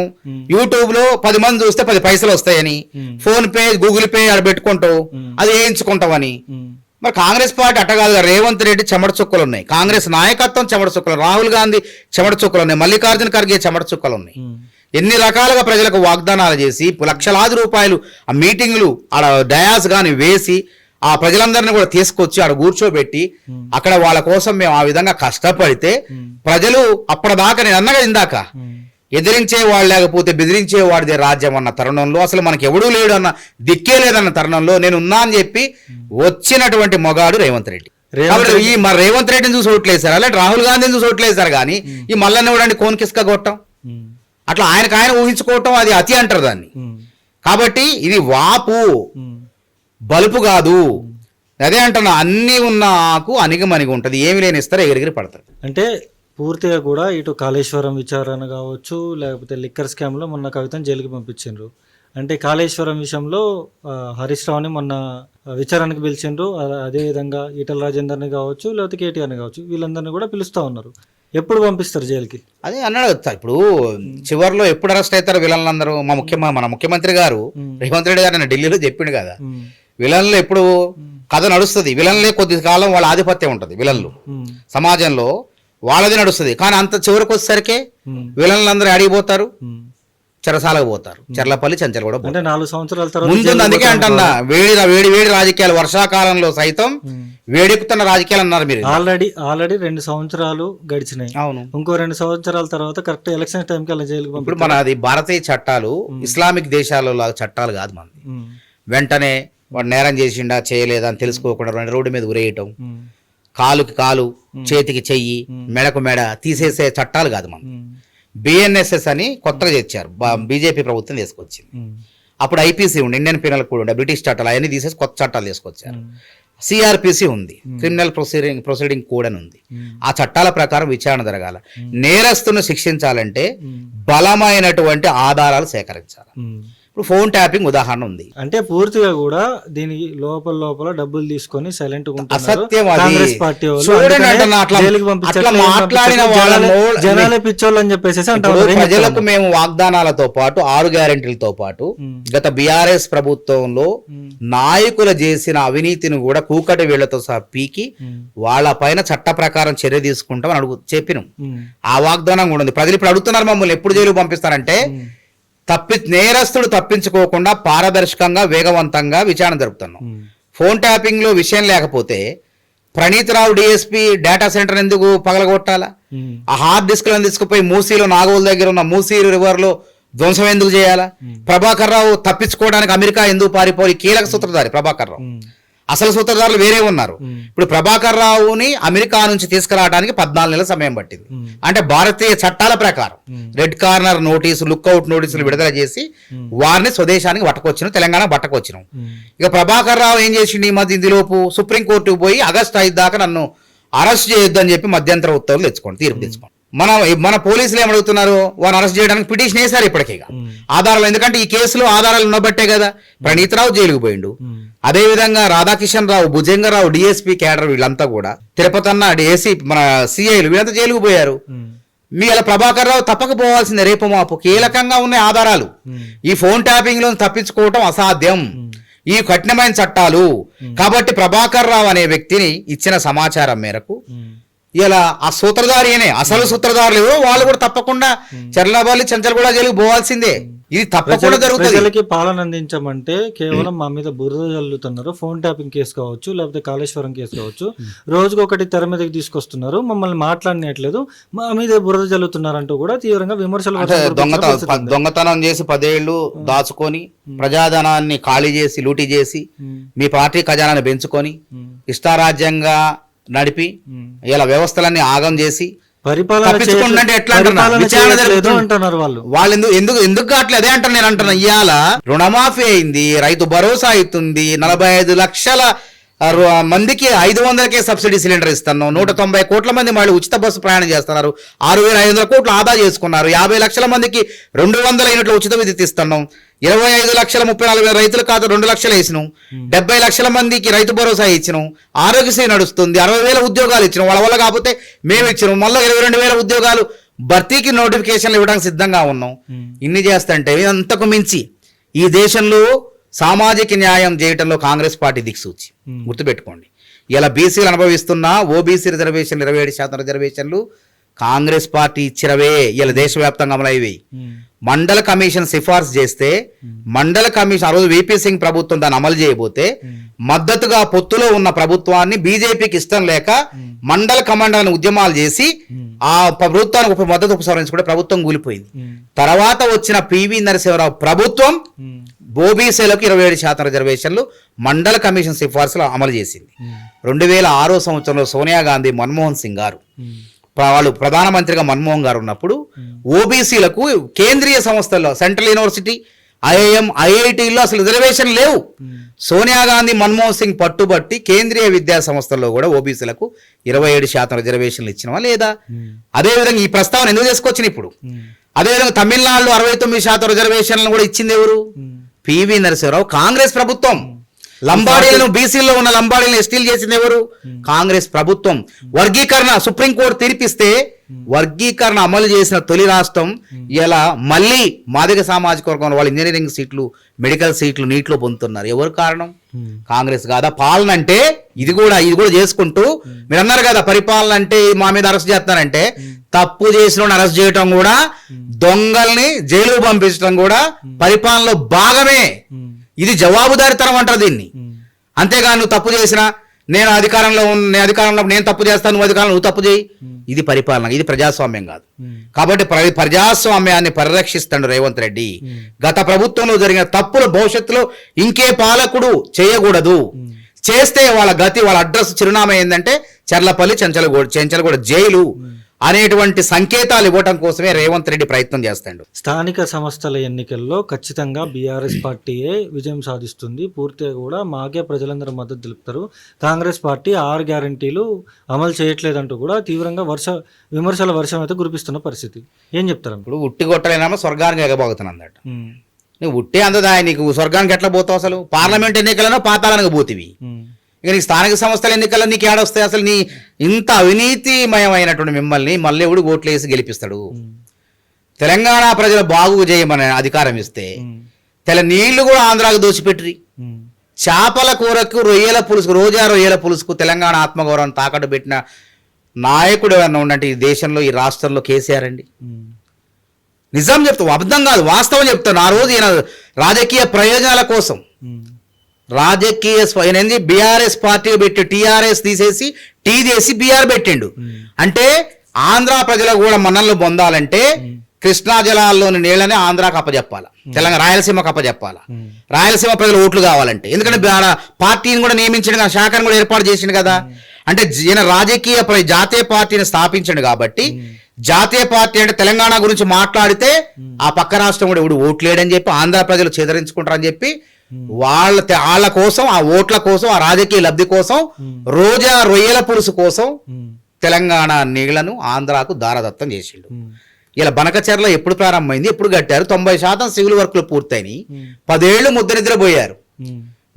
యూట్యూబ్ లో 10 మంది చూస్తే 10 పైసలు వస్తాయని, ఫోన్ పే, గూగుల్ పే ఆడ పెట్టుకుంటావు, అది వేయించుకుంటావని. మరి కాంగ్రెస్ పార్టీ అట్ట కాదు. రేవంత్ రెడ్డి చెమట చుక్కలు ఉన్నాయి, కాంగ్రెస్ నాయకత్వం చెమట చుక్కలు, రాహుల్ గాంధీ చెమట చుక్కలు ఉన్నాయి, మల్లికార్జున ఖర్గే చెమట చుక్కలు ఉన్నాయి. ఎన్ని రకాలుగా ప్రజలకు వాగ్దానాలు చేసి లక్షలాది రూపాయలు ఆ మీటింగ్లు ఆడ డయాస్ గాని వేసి ఆ ప్రజలందరినీ కూడా తీసుకొచ్చి ఆడ కూర్చోబెట్టి అక్కడ వాళ్ళ కోసం మేము ఆ విధంగా కష్టపడితే ప్రజలు అప్పటిదాకా, నేను అన్నగా ఇందాక, ఎదిరించే వాళ్ళు లేకపోతే బెదిరించే వాడిదే రాజ్యం అన్న తరుణంలో, అసలు మనకి ఎవడూ లేడు అన్న దిక్కే లేదన్న తరుణంలో నేను ఉన్నా అని చెప్పి వచ్చినటువంటి మొగాడు రేవంత్ రెడ్డి. ఈ మరి రేవంత్ రెడ్డిని చూసి ఓట్లేసారు, అలాంటి రాహుల్ గాంధీని చూసి ఓట్లేసారు. కానీ ఈ మల్లన్న ఎవడండి కోన్ కిస్క కొట్టం, అట్లా ఆయన ఊహించుకోవటం, అది అతి అంటారు దాన్ని. కాబట్టి ఇది వాపు, బలుపు కాదు. అదే అంటున్నా, అన్ని ఉన్న ఆకు అణిగిమణిగి ఉంటుంది, ఏమి లేని ఇస్తారు ఎగిరిగిరి పడతారు. అంటే పూర్తిగా కూడా ఇటు కాళేశ్వరం విచారణ కావచ్చు, లేకపోతే లిక్కర్ స్కామ్లో మొన్న కవితను జైలుకి పంపించిండ్రు. అంటే కాళేశ్వరం విషయంలో హరీష్ రావుని మొన్న విచారణకు పిలిచిండ్రు. అదేవిధంగా ఈటల రాజేందర్ని కావచ్చు, లేకపోతే కేటీఆర్ని కావచ్చు, వీళ్ళందరినీ కూడా పిలుస్తూ ఉన్నారు. ఎప్పుడు పంపిస్తారు జైలుకి? అదే అన్నాడు. ఇప్పుడు చివరిలో ఎప్పుడు అరెస్ట్ అవుతారు విలన్లందరూ? మన ముఖ్యమంత్రి గారు రేవంత్ రెడ్డి గారు ఢిల్లీలో చెప్పిండు కదా, విలన్లు ఎప్పుడు కథ నడుస్తుంది, విలన్లే కొద్ది కాలం వాళ్ళ ఆధిపత్యం ఉంటుంది, విలన్లు సమాజంలో వాళ్ళది నడుస్తుంది. కానీ అంత చివరికి వచ్చేసరికి విలన్లందరూ అడిగిపోతారు, చెరసాలకు పోతారు. చెర్లపల్లి, చంచల్ కూడా అంటే 4 సంవత్సరాల తర్వాత ముందు. అందుకే అంటున్నా, వేడి రాజకీయాలు, వర్షాకాలంలో సైతం వేడెక్కుతున్న రాజకీయాలు అన్నారు మీరు. ఆల్రెడీ 2 సంవత్సరాలు గడిచినాయి. అవును, ఇంకో 2 సంవత్సరాల తర్వాత కరెక్ట్ ఎలక్షన్ టైంకి అలా జైలుకి. ఇప్పుడు మనది భారతీయ చట్టాలు ఇస్లామిక్ దేశాలలో చట్టాలు కాదు మనది. వెంటనే వాడు నేరం చేసిండా చేయలేదా అని తెలుసుకోకుండా రోడ్డు మీద ఉరేయటం, కాలుకి కాలు, చేతికి చెయ్యి, మెడకు మెడ తీసేసే చట్టాలు కాదు మనం. బిఎన్ఎస్ఎస్ అని కొత్తగా తెచ్చారు, బీజేపీ ప్రభుత్వం తీసుకొచ్చింది. అప్పుడు ఐపీసీ ఉండి, ఇండియన్ పీనల్ కోడ్ ఉండే, బ్రిటిష్ చట్టాలు అవన్నీ తీసేసి కొత్త చట్టాలు తీసుకొచ్చారు. సిఆర్పిసి ఉంది, క్రిమినల్ ప్రొసీడింగ్ కోడ్ అని ఉంది. ఆ చట్టాల ప్రకారం విచారణ జరగాల. నేరస్తును శిక్షించాలంటే బలమైనటువంటి ఆధారాలు సేకరించాలి. ఇప్పుడు ఫోన్ ట్యాపింగ్ ఉదాహరణ ఉంది. అంటే పూర్తిగా కూడా దీనికి లోపల డబ్బులు తీసుకొని సైలెంట్ అసత్యం. జనాలే పిచ్చోళ్ళు అని చెప్పేసి ప్రజలకు మేము వాగ్దానాలతో పాటు 6 గ్యారెంటీలతో పాటు గత బీఆర్ఎస్ ప్రభుత్వంలో నాయకులు చేసిన అవినీతిని కూడా కూకటి వీళ్లతో సహా పీకి వాళ్ళ పైన చట్ట ప్రకారం చర్య తీసుకుంటామని చెప్పినాం. ఆ వాగ్దానం కూడా ఉంది. ప్రజలు ఇప్పుడు అడుగుతున్నారు మమ్మల్ని ఎప్పుడు జైలు పంపిస్తారంటే, నేరస్తుడు తప్పించుకోకుండా పారదర్శకంగా వేగవంతంగా విచారణ జరుపుతున్నాం. ఫోన్ ట్యాపింగ్ లో విషయం లేకపోతే ప్రణీత్ రావు డిఎస్పీ డేటా సెంటర్ ఎందుకు పగలగొట్టాలా? ఆ హార్డ్ డిస్క్లను తీసుకుపోయి మూసీలో, నాగోల్ దగ్గర ఉన్న మూసీ రివర్ లో ధ్వంసం ఎందుకు చేయాలా? ప్రభాకర్ రావు తప్పించుకోవడానికి అమెరికా ఎందుకు పారిపోయి? కీలక సూత్రధారి ప్రభాకర్ రావు. అసలు సూత్రధారులు వేరే ఉన్నారు. ఇప్పుడు ప్రభాకర్ రావుని అమెరికా నుంచి తీసుకురావడానికి 14 నెలల సమయం పట్టింది. అంటే భారతీయ చట్టాల ప్రకారం రెడ్ కార్నర్ నోటీసు, లుక్అవుట్ నోటీసులు విడుదల చేసి వారిని స్వదేశానికి పట్టుకొచ్చినాం, తెలంగాణ పట్టుకొచ్చినాం. ఇక ప్రభాకర్ రావు ఏం చేసిండు ఈ మధ్య ఇందులోపు సుప్రీంకోర్టుకు పోయి ఆగస్టు 5 దాకా నన్ను అరెస్ట్ చేయొద్దు అని చెప్పి మధ్యంతర ఉత్తర్వులు తెచ్చుకోండి, తీర్పు తెచ్చుకోండి. మన పోలీసులు ఏమడుగుతున్నారు, వారిని అరెస్ట్ చేయడానికి పిటిషన్ వేశారు ఇప్పటికే ఆధారాలు. ఎందుకంటే ఈ కేసులో ఆధారాలు ఉన్నబట్టే కదా ప్రణీతరావు జైలుకు పోయిండు. అదేవిధంగా రాధాకిషన్ రావు, భుజంగరావు, డిఎస్పీ క్యాడర్ వీళ్ళంతా కూడా, తిరుపతి అన్న ఏసీ మన సిఐలు వీళ్ళంతా జైలుకు పోయారు. మీ అలా ప్రభాకర్ రావు తప్పకపోవాల్సిందే రేపు మాపు. కీలకంగా ఉన్న ఆధారాలు. ఈ ఫోన్ ట్యాపింగ్ లో తప్పించుకోవటం అసాధ్యం. ఈ కఠినమైన చట్టాలు కాబట్టి ప్రభాకర్ రావు అనే వ్యక్తిని ఇచ్చిన సమాచారం మేరకు ఇలా ఆ సూత్రధారియనే అసలు సూత్రధారులు వాళ్ళు కూడా తప్పకుండా చర్లబల్లి చంచల్గూడ జైలుకు పోవాల్సిందే. ఇది తప్పకుండా జరుగుతుంది. ప్రజలకి పాలన అందించమంటే కేవలం మా మీద బురద జల్లుతున్నారు. ఫోన్ ట్యాపింగ్ కేసు కావచ్చు, లేకపోతే కాళేశ్వరం కేసు కావచ్చు, రోజుకు ఒకటి తెర మీదకి తీసుకొస్తున్నారు. మమ్మల్ని మాట్లాడనట్లేదు, మా మీద బురద జల్లుతున్నారు అంటూ కూడా తీవ్రంగా విమర్శలు. దొంగతనం చేసి 10 ఏళ్ళు దాచుకొని ప్రజాధనాన్ని ఖాళీ చేసి లూటీ చేసి మీ పార్టీ ఖజానాన్ని పెంచుకొని ఇష్టారాజ్యంగా నడిపి ఇలా వ్యవస్థలన్నీ ఆగం చేసి తప్పించుకుంటే ఎట్లా అంటున్నారు వాళ్ళు ఎందుకు కావట్లేదు అదే అంటారు. నేను అంటున్నా ఇవాళ రుణమాఫీ అయింది, రైతు భరోసా అవుతుంది, 45 లక్షల మందికి 500కే సబ్సిడీ సిలిండర్ ఇస్తున్నాం, 190 కోట్ల మంది మళ్ళీ ఉచిత బస్సు ప్రయాణం చేస్తున్నారు, 6,500 కోట్లు ఆదా చేసుకున్నారు, 50 లక్షల మందికి 200 యూనిట్ల ఉచిత విద్యుత్ ఇస్తున్నాం, 25,34,000 రైతుల ఖాతా 2 లక్షలు వేసినాం, 70 లక్షల మందికి రైతు భరోసా ఇచ్చినాం, ఆరోగ్యశ్రీ నడుస్తుంది, 60,000 ఉద్యోగాలు ఇచ్చినాం, వాళ్ళ వల్ల కాకపోతే మేము ఇచ్చినాం, మళ్ళీ 22,000 ఉద్యోగాలు భర్తీకి నోటిఫికేషన్లు ఇవ్వడానికి సిద్ధంగా ఉన్నాం. ఇన్ని చేస్తుంటే అంతకు మించి ఈ దేశంలో సామాజిక న్యాయం చేయటంలో కాంగ్రెస్ పార్టీ దిక్సూచి. గుర్తుపెట్టుకోండి, ఇలా బీసీలు అనుభవిస్తున్న ఓబీసీ రిజర్వేషన్లు 27% రిజర్వేషన్లు కాంగ్రెస్ పార్టీ ఇచ్చినవే ఇలా దేశవ్యాప్తంగా అమలయ్యేవి. మండల కమిషన్ సిఫార్సు చేస్తే మండల కమిషన్ ఆ రోజు వీపీ సింగ్ ప్రభుత్వం దాన్ని అమలు చేయబోతే మద్దతుగా పొత్తులో ఉన్న ప్రభుత్వాన్ని బీజేపీకి ఇష్టం లేక మండల కమాండర్లను ఉద్యమాలు చేసి ఆ ప్రభుత్వానికి మద్దతు ఉపసంహరించుకుంటే ప్రభుత్వం కూలిపోయింది. తర్వాత వచ్చిన పివి నరసింహరావు ప్రభుత్వం ఓబీసీలకు 27% రిజర్వేషన్లు మండల కమిషన్ సిఫార్సులు అమలు చేసింది. 2006 సంవత్సరంలో సోనియా గాంధీ, మన్మోహన్ సింగ్ గారు వాళ్ళు ప్రధానమంత్రిగా మన్మోహన్ గారు ఉన్నప్పుడు ఓబీసీలకు కేంద్రీయ సంస్థల్లో సెంట్రల్ యూనివర్సిటీ, ఐఐఎం, ఐఐటీల్లో అసలు రిజర్వేషన్ లేవు. సోనియా గాంధీ, మన్మోహన్ సింగ్ పట్టుబట్టి కేంద్రీయ విద్యా సంస్థల్లో కూడా ఓబీసీలకు 27% రిజర్వేషన్లు ఇచ్చినవా లేదా? అదేవిధంగా ఈ ప్రస్తావన ఎందుకు తీసుకొచ్చిన ఇప్పుడు? అదేవిధంగా తమిళనాడులో 69% రిజర్వేషన్లను కూడా ఇచ్చింది ఎవరు? పివి నరసింహరావు కాంగ్రెస్ ప్రభుత్వం. లంబాడీలను బీసీలో ఉన్న లంబాడీలను ఎస్టీలు చేసింది ఎవరు? కాంగ్రెస్ ప్రభుత్వం. వర్గీకరణ సుప్రీంకోర్టు తీర్పిస్తే వర్గీకరణ అమలు చేసిన తొలి రాష్ట్రం ఇలా మళ్ళీ మాదిగ సామాజిక వర్గం వాళ్ళు ఇంజనీరింగ్ సీట్లు, మెడికల్ సీట్లు నీటిలో పొందుతున్నారు. ఎవరు కారణం? కాంగ్రెస్ కాదా? పాలన అంటే ఇది కూడా చేసుకుంటూ మీరు అన్నారు కదా పరిపాలన అంటే మా మీద అరెస్ట్ చేస్తారంటే తప్పు చేసిన అరెస్ట్ చేయటం కూడా, దొంగల్ని జైలుకు పంపించడం కూడా పరిపాలనలో భాగమే. ఇది జవాబుదారితనం అంటారు దీన్ని. అంతేగాని నువ్వు తప్పు చేసినా నేను అధికారంలో నేను తప్పు చేస్తాను, నువ్వు అధికారంలో నువ్వు తప్పు చేయి, ఇది పరిపాలన, ఇది ప్రజాస్వామ్యం కాదు. కాబట్టి ప్రజాస్వామ్యాన్ని పరిరక్షిస్తాడు రేవంత్ రెడ్డి. గత ప్రభుత్వంలో జరిగిన తప్పులు భవిష్యత్తులో ఇంకే పాలకుడు చేయకూడదు. చేస్తే వాళ్ళ గతి, వాళ్ళ అడ్రస్, చిరునామా ఏంటంటే చర్లపల్లి, చెంచలగూడ జైలు అనేటువంటి సంకేతాలు ఇవ్వడం కోసమే రేవంత్ రెడ్డి ప్రయత్నం చేస్తాడు. స్థానిక సంస్థల ఎన్నికల్లో ఖచ్చితంగా బీఆర్ఎస్ పార్టీయే విజయం సాధిస్తుంది, పూర్తిగా కూడా మాకే ప్రజలందరూ మద్దతు తెలుపుతారు, కాంగ్రెస్ పార్టీ 6 గ్యారంటీలు అమలు చేయట్లేదంటూ కూడా తీవ్రంగా విమర్శల వర్షం అయితే కురిపిస్తున్న పరిస్థితి. ఏం చెప్తారు? ఇప్పుడు ఉట్టి కొట్టలేనా స్వర్గానికి ఎగబోతున్నా అన్నట్టు. నువ్వు ఉట్టే అందదా నీకు స్వర్గానికి ఎట్లా పోతావు? అసలు పార్లమెంట్ ఎన్నికలను పాతాళానికి పోతివి. ఇక నీకు స్థానిక సంస్థల ఎన్నికల్లో నీకు ఏడొస్తాయి? అసలు నీ ఇంత అవినీతిమయమైనటువంటి మిమ్మల్ని మళ్ళీ ఎవడు ఓట్లు వేసి గెలిపిస్తాడు? తెలంగాణ ప్రజలు బాగు చేయమని అధికారం ఇస్తే నీళ్లు కూడా ఆంధ్రాకు దోచిపెట్టి చేపల కూరకు, రొయ్యల పులుసుకు, రోజా రొయ్యల పులుసుకు తెలంగాణ ఆత్మగౌరవం తాకట్టు పెట్టిన నాయకుడు ఎవరన్నా ఉన్నట్టు ఈ దేశంలో, ఈ రాష్ట్రంలో కేసీఆర్ అండి. నిజం చెప్తావు, అబద్ధం కాదు, వాస్తవం చెప్తాను. ఆ రోజు ఈయన రాజకీయ ప్రయోజనాల కోసం బీఆర్ఎస్ పార్టీ పెట్టి టీఆర్ఎస్ తీసేసి టీ చేసి బీఆర్ పెట్టిండు. అంటే ఆంధ్ర ప్రజలకు కూడా మన్ననలు పొందాలంటే కృష్ణా జలాల్లోని నీళ్ళని ఆంధ్రాకి అప్పచెప్పాలి, తెలంగాణ రాయలసీమకు అప్పచెప్పాలి. రాయలసీమ ప్రజలు ఓట్లు కావాలంటే, ఎందుకంటే ఆడ పార్టీని కూడా నియమించండి కదా, శాఖను కూడా ఏర్పాటు చేసిండు కదా. అంటే ఈయన రాజకీయ జాతీయ పార్టీని స్థాపించండు కాబట్టి జాతీయ పార్టీ అంటే తెలంగాణ గురించి మాట్లాడితే ఆ పక్క రాష్ట్రం కూడా ఎవడు ఓట్లేడని చెప్పి ఆంధ్ర ప్రజలు చెదరించుకుంటారని చెప్పి వాళ్ళ కోసం, ఆ ఓట్ల కోసం, ఆ రాజకీయ లబ్ధి కోసం, రోజా రొయ్యల పులుసు కోసం తెలంగాణ నీళ్లను ఆంధ్రాకు దారదత్తం చేసిండు. ఇలా బనకచెర్ల ఎప్పుడు ప్రారంభమైంది, ఎప్పుడు కట్టారు? 90% సివిల్ వర్క్లు పూర్తయినాయి. 10 ఏళ్ళు ముద్ద నిద్రపోయారు.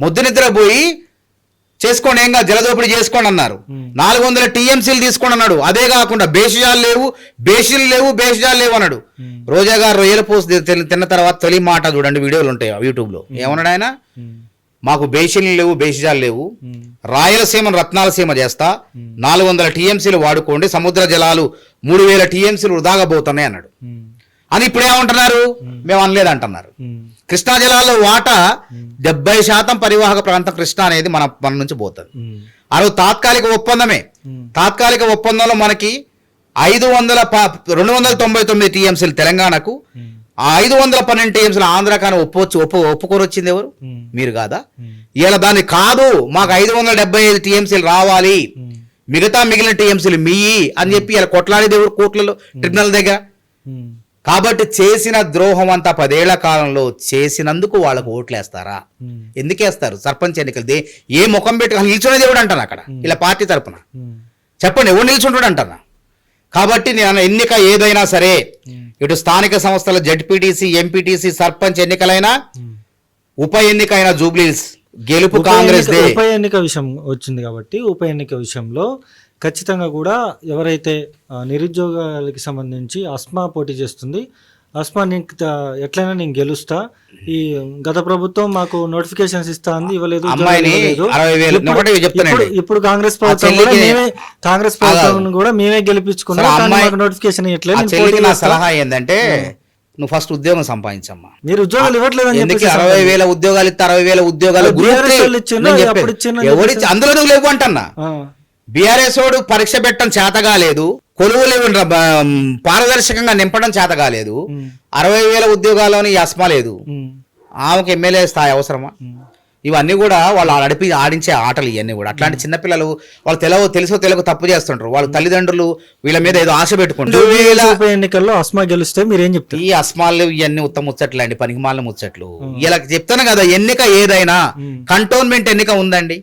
ముద్ద నిద్రపోయి చేసుకోండి, ఏం కాదు, జలదోపిడీ చేసుకోండి అన్నారు. 400 TMCలు తీసుకోండి అన్నాడు. అదే కాకుండా బేషజాలు లేవు, బేషీలు లేవు, బేషజాలు లేవు అన్నాడు. రోజా గారు రొయ్యల పోసి తిన్న తర్వాత తొలి మాట చూడండి, వీడియోలు ఉంటాయి యూట్యూబ్ లో. ఏమన్నాడు ఆయన? మాకు బేషీలు లేవు, బేషజాలు లేవు, రాయలసీమను రత్నాలసీమ చేస్తా, 400 TMCలు వాడుకోండి, సముద్ర జలాలు 3000 TMCలు వృధాగా పోతున్నాయి అన్నాడు. అని ఇప్పుడు ఏమంటున్నారు? మేము అనలేదు అంటున్నారు. కృష్ణా జలాల్లో వాటా 70% పరివాహక ప్రాంతం కృష్ణా అనేది మన నుంచి పోతుంది. ఆ రోజు తాత్కాలిక ఒప్పందమే. తాత్కాలిక ఒప్పందంలో మనకి 299 TMCలు తెలంగాణకు, 512 TMCలు ఆంధ్ర కానీ ఒప్పుకొని వచ్చింది ఎవరు? మీరు కాదా? ఇలా దాన్ని కాదు, మాకు 575 TMCలు రావాలి, మిగతా మిగిలిన TMCలు మీ అని చెప్పి ఇలా కొట్లాడేది ఎవరు? కోర్టులలో, ట్రిబ్యునల్ దగ్గర. కాబట్టి చేసిన ద్రోహం అంతా 10 ఏళ్ల కాలంలో చేసినందుకు వాళ్ళకు ఓట్లేస్తారా? ఎందుకేస్తారు? సర్పంచ్ ఎన్నికలు ఏ ముఖం పెట్టి నిల్చునే దేవుడు అంటాను అక్కడ, ఇలా పార్టీ తరపున చెప్పండి, ఎవరు నిల్చుంటాడు అంటారా? కాబట్టి నేను ఎన్నిక ఏదైనా సరే, ఇటు స్థానిక సంస్థల జడ్పీటీసీ, ఎంపీటీసీ, సర్పంచ్ ఎన్నికలైనా, ఉప ఎన్నిక అయినా జూబ్లీస్ గెలుపు కాంగ్రెస్. ఉప ఎన్నిక విషయం వచ్చింది కాబట్టి ఉప ఎన్నిక విషయంలో ఖచ్చితంగా కూడా ఎవరైతే నిరుద్యోగాలకి సంబంధించి అస్మా పోటీ చేస్తుంది, అస్మా ఎట్లయినా నేను గెలుస్తా, ఈ గత ప్రభుత్వం మాకు నోటిఫికేషన్స్ ఇస్తా అంది, ఇవ్వలేదు. ఇప్పుడు కాంగ్రెస్ ప్రభుత్వం కూడా మేమే గెలిపించుకున్నాం, నోటిఫికేషన్ ఇవ్వట్లేదు. సలహా ఏంటంటే, నువ్వు ఫస్ట్ ఉద్యోగం సంపాదించమ్మా. మీరు ఉద్యోగాలు ఇవ్వట్లేదు, 60,000 ఉద్యోగాలు ఇస్తే 60,000 ఉద్యోగాలు అందులో నువ్వు లేవు అంటన్నా. బీఆర్ఎస్ వాడు పరీక్ష పెట్టడం చేత కాలేదు, కొలువులు పారదర్శకంగా నింపడం చేత కాలేదు, 60,000 ఉద్యోగాల్లోని అస్మా లేదు. ఆమెకు ఎమ్మెల్యే స్థాయి అవసరమా? ఇవన్నీ కూడా వాళ్ళు ఆడించే ఆటలు ఇవన్నీ కూడా. అట్లాంటి చిన్నపిల్లలు వాళ్ళు తెలుసో తప్పు చేస్తుంటారు. వాళ్ళ తల్లిదండ్రులు వీళ్ళ మీద ఏదో ఆశ పెట్టుకుంటారు. ఉప ఎన్నికల్లో అస్మా గెలిస్తే మీరేం చెప్తారు? ఈ అస్మాలు ఇవన్నీ ఉత్తమ ముచ్చట్లు అండి, పనికిమాలిన ముచ్చట్లు. ఇలా చెప్తాను కదా, ఎన్నిక ఏదైనా కంటోన్మెంట్ ఎన్నిక ఉందండి.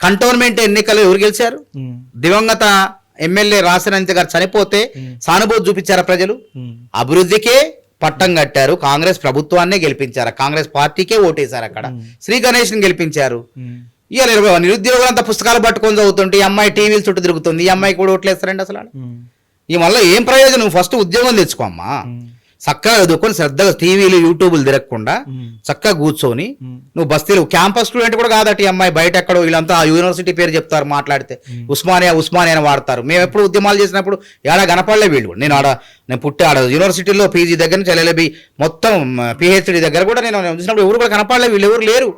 కంటోన్మెంట్ ఎన్నికలు ఎవరు గెలిచారు? దివంగత ఎమ్మెల్యే రాసినంత గారు చనిపోతే సానుభూతి చూపించారా ప్రజలు? అభివృద్ధికే పట్టం కట్టారు, కాంగ్రెస్ ప్రభుత్వాన్నే గెలిపించారు, కాంగ్రెస్ పార్టీకే ఓటేశారు, అక్కడ శ్రీ గణేష్ ని గెలిపించారు. ఇవాళ నిరుద్యోగులంతా పుస్తకాలు పట్టుకొని చదువుతుంటే, ఈ అమ్మాయి టీవీల చుట్టూ తిరుగుతుంది, ఈ అమ్మాయికి కూడా ఓట్లేస్తారండి అసలు. ఈ వల్ల ఏం ప్రయోజనం? ఫస్ట్ ఉద్యోగం తెచ్చుకోమ్మా, చక్కగా చదువుకొని శ్రద్ధగా టీవీలు యూట్యూబ్లు తిరగకుండా చక్కగా కూర్చొని నువ్వు బస్తీలు క్యాంపస్ స్టూడెంట్ కూడా కాదట ఈ అమ్మాయి, బయట ఎక్కడో వీళ్ళంతా యూనివర్సిటీ పేరు చెప్తారు, మాట్లాడితే ఉస్మానియా అని వాడతారు. మేము ఎప్పుడు ఉద్యమాలు చేసినప్పుడు ఏడా కనపడలే వీళ్ళు. నేను పుట్టి ఆడ యూనివర్సిటీలో పీజీ దగ్గర నుంచి ఎల్ఎల్బి మొత్తం పిహెచ్డి దగ్గర కూడా నేను చూసినప్పుడు ఎవరు కూడా కనపడలే, వీళ్ళు ఎవరు లేరు.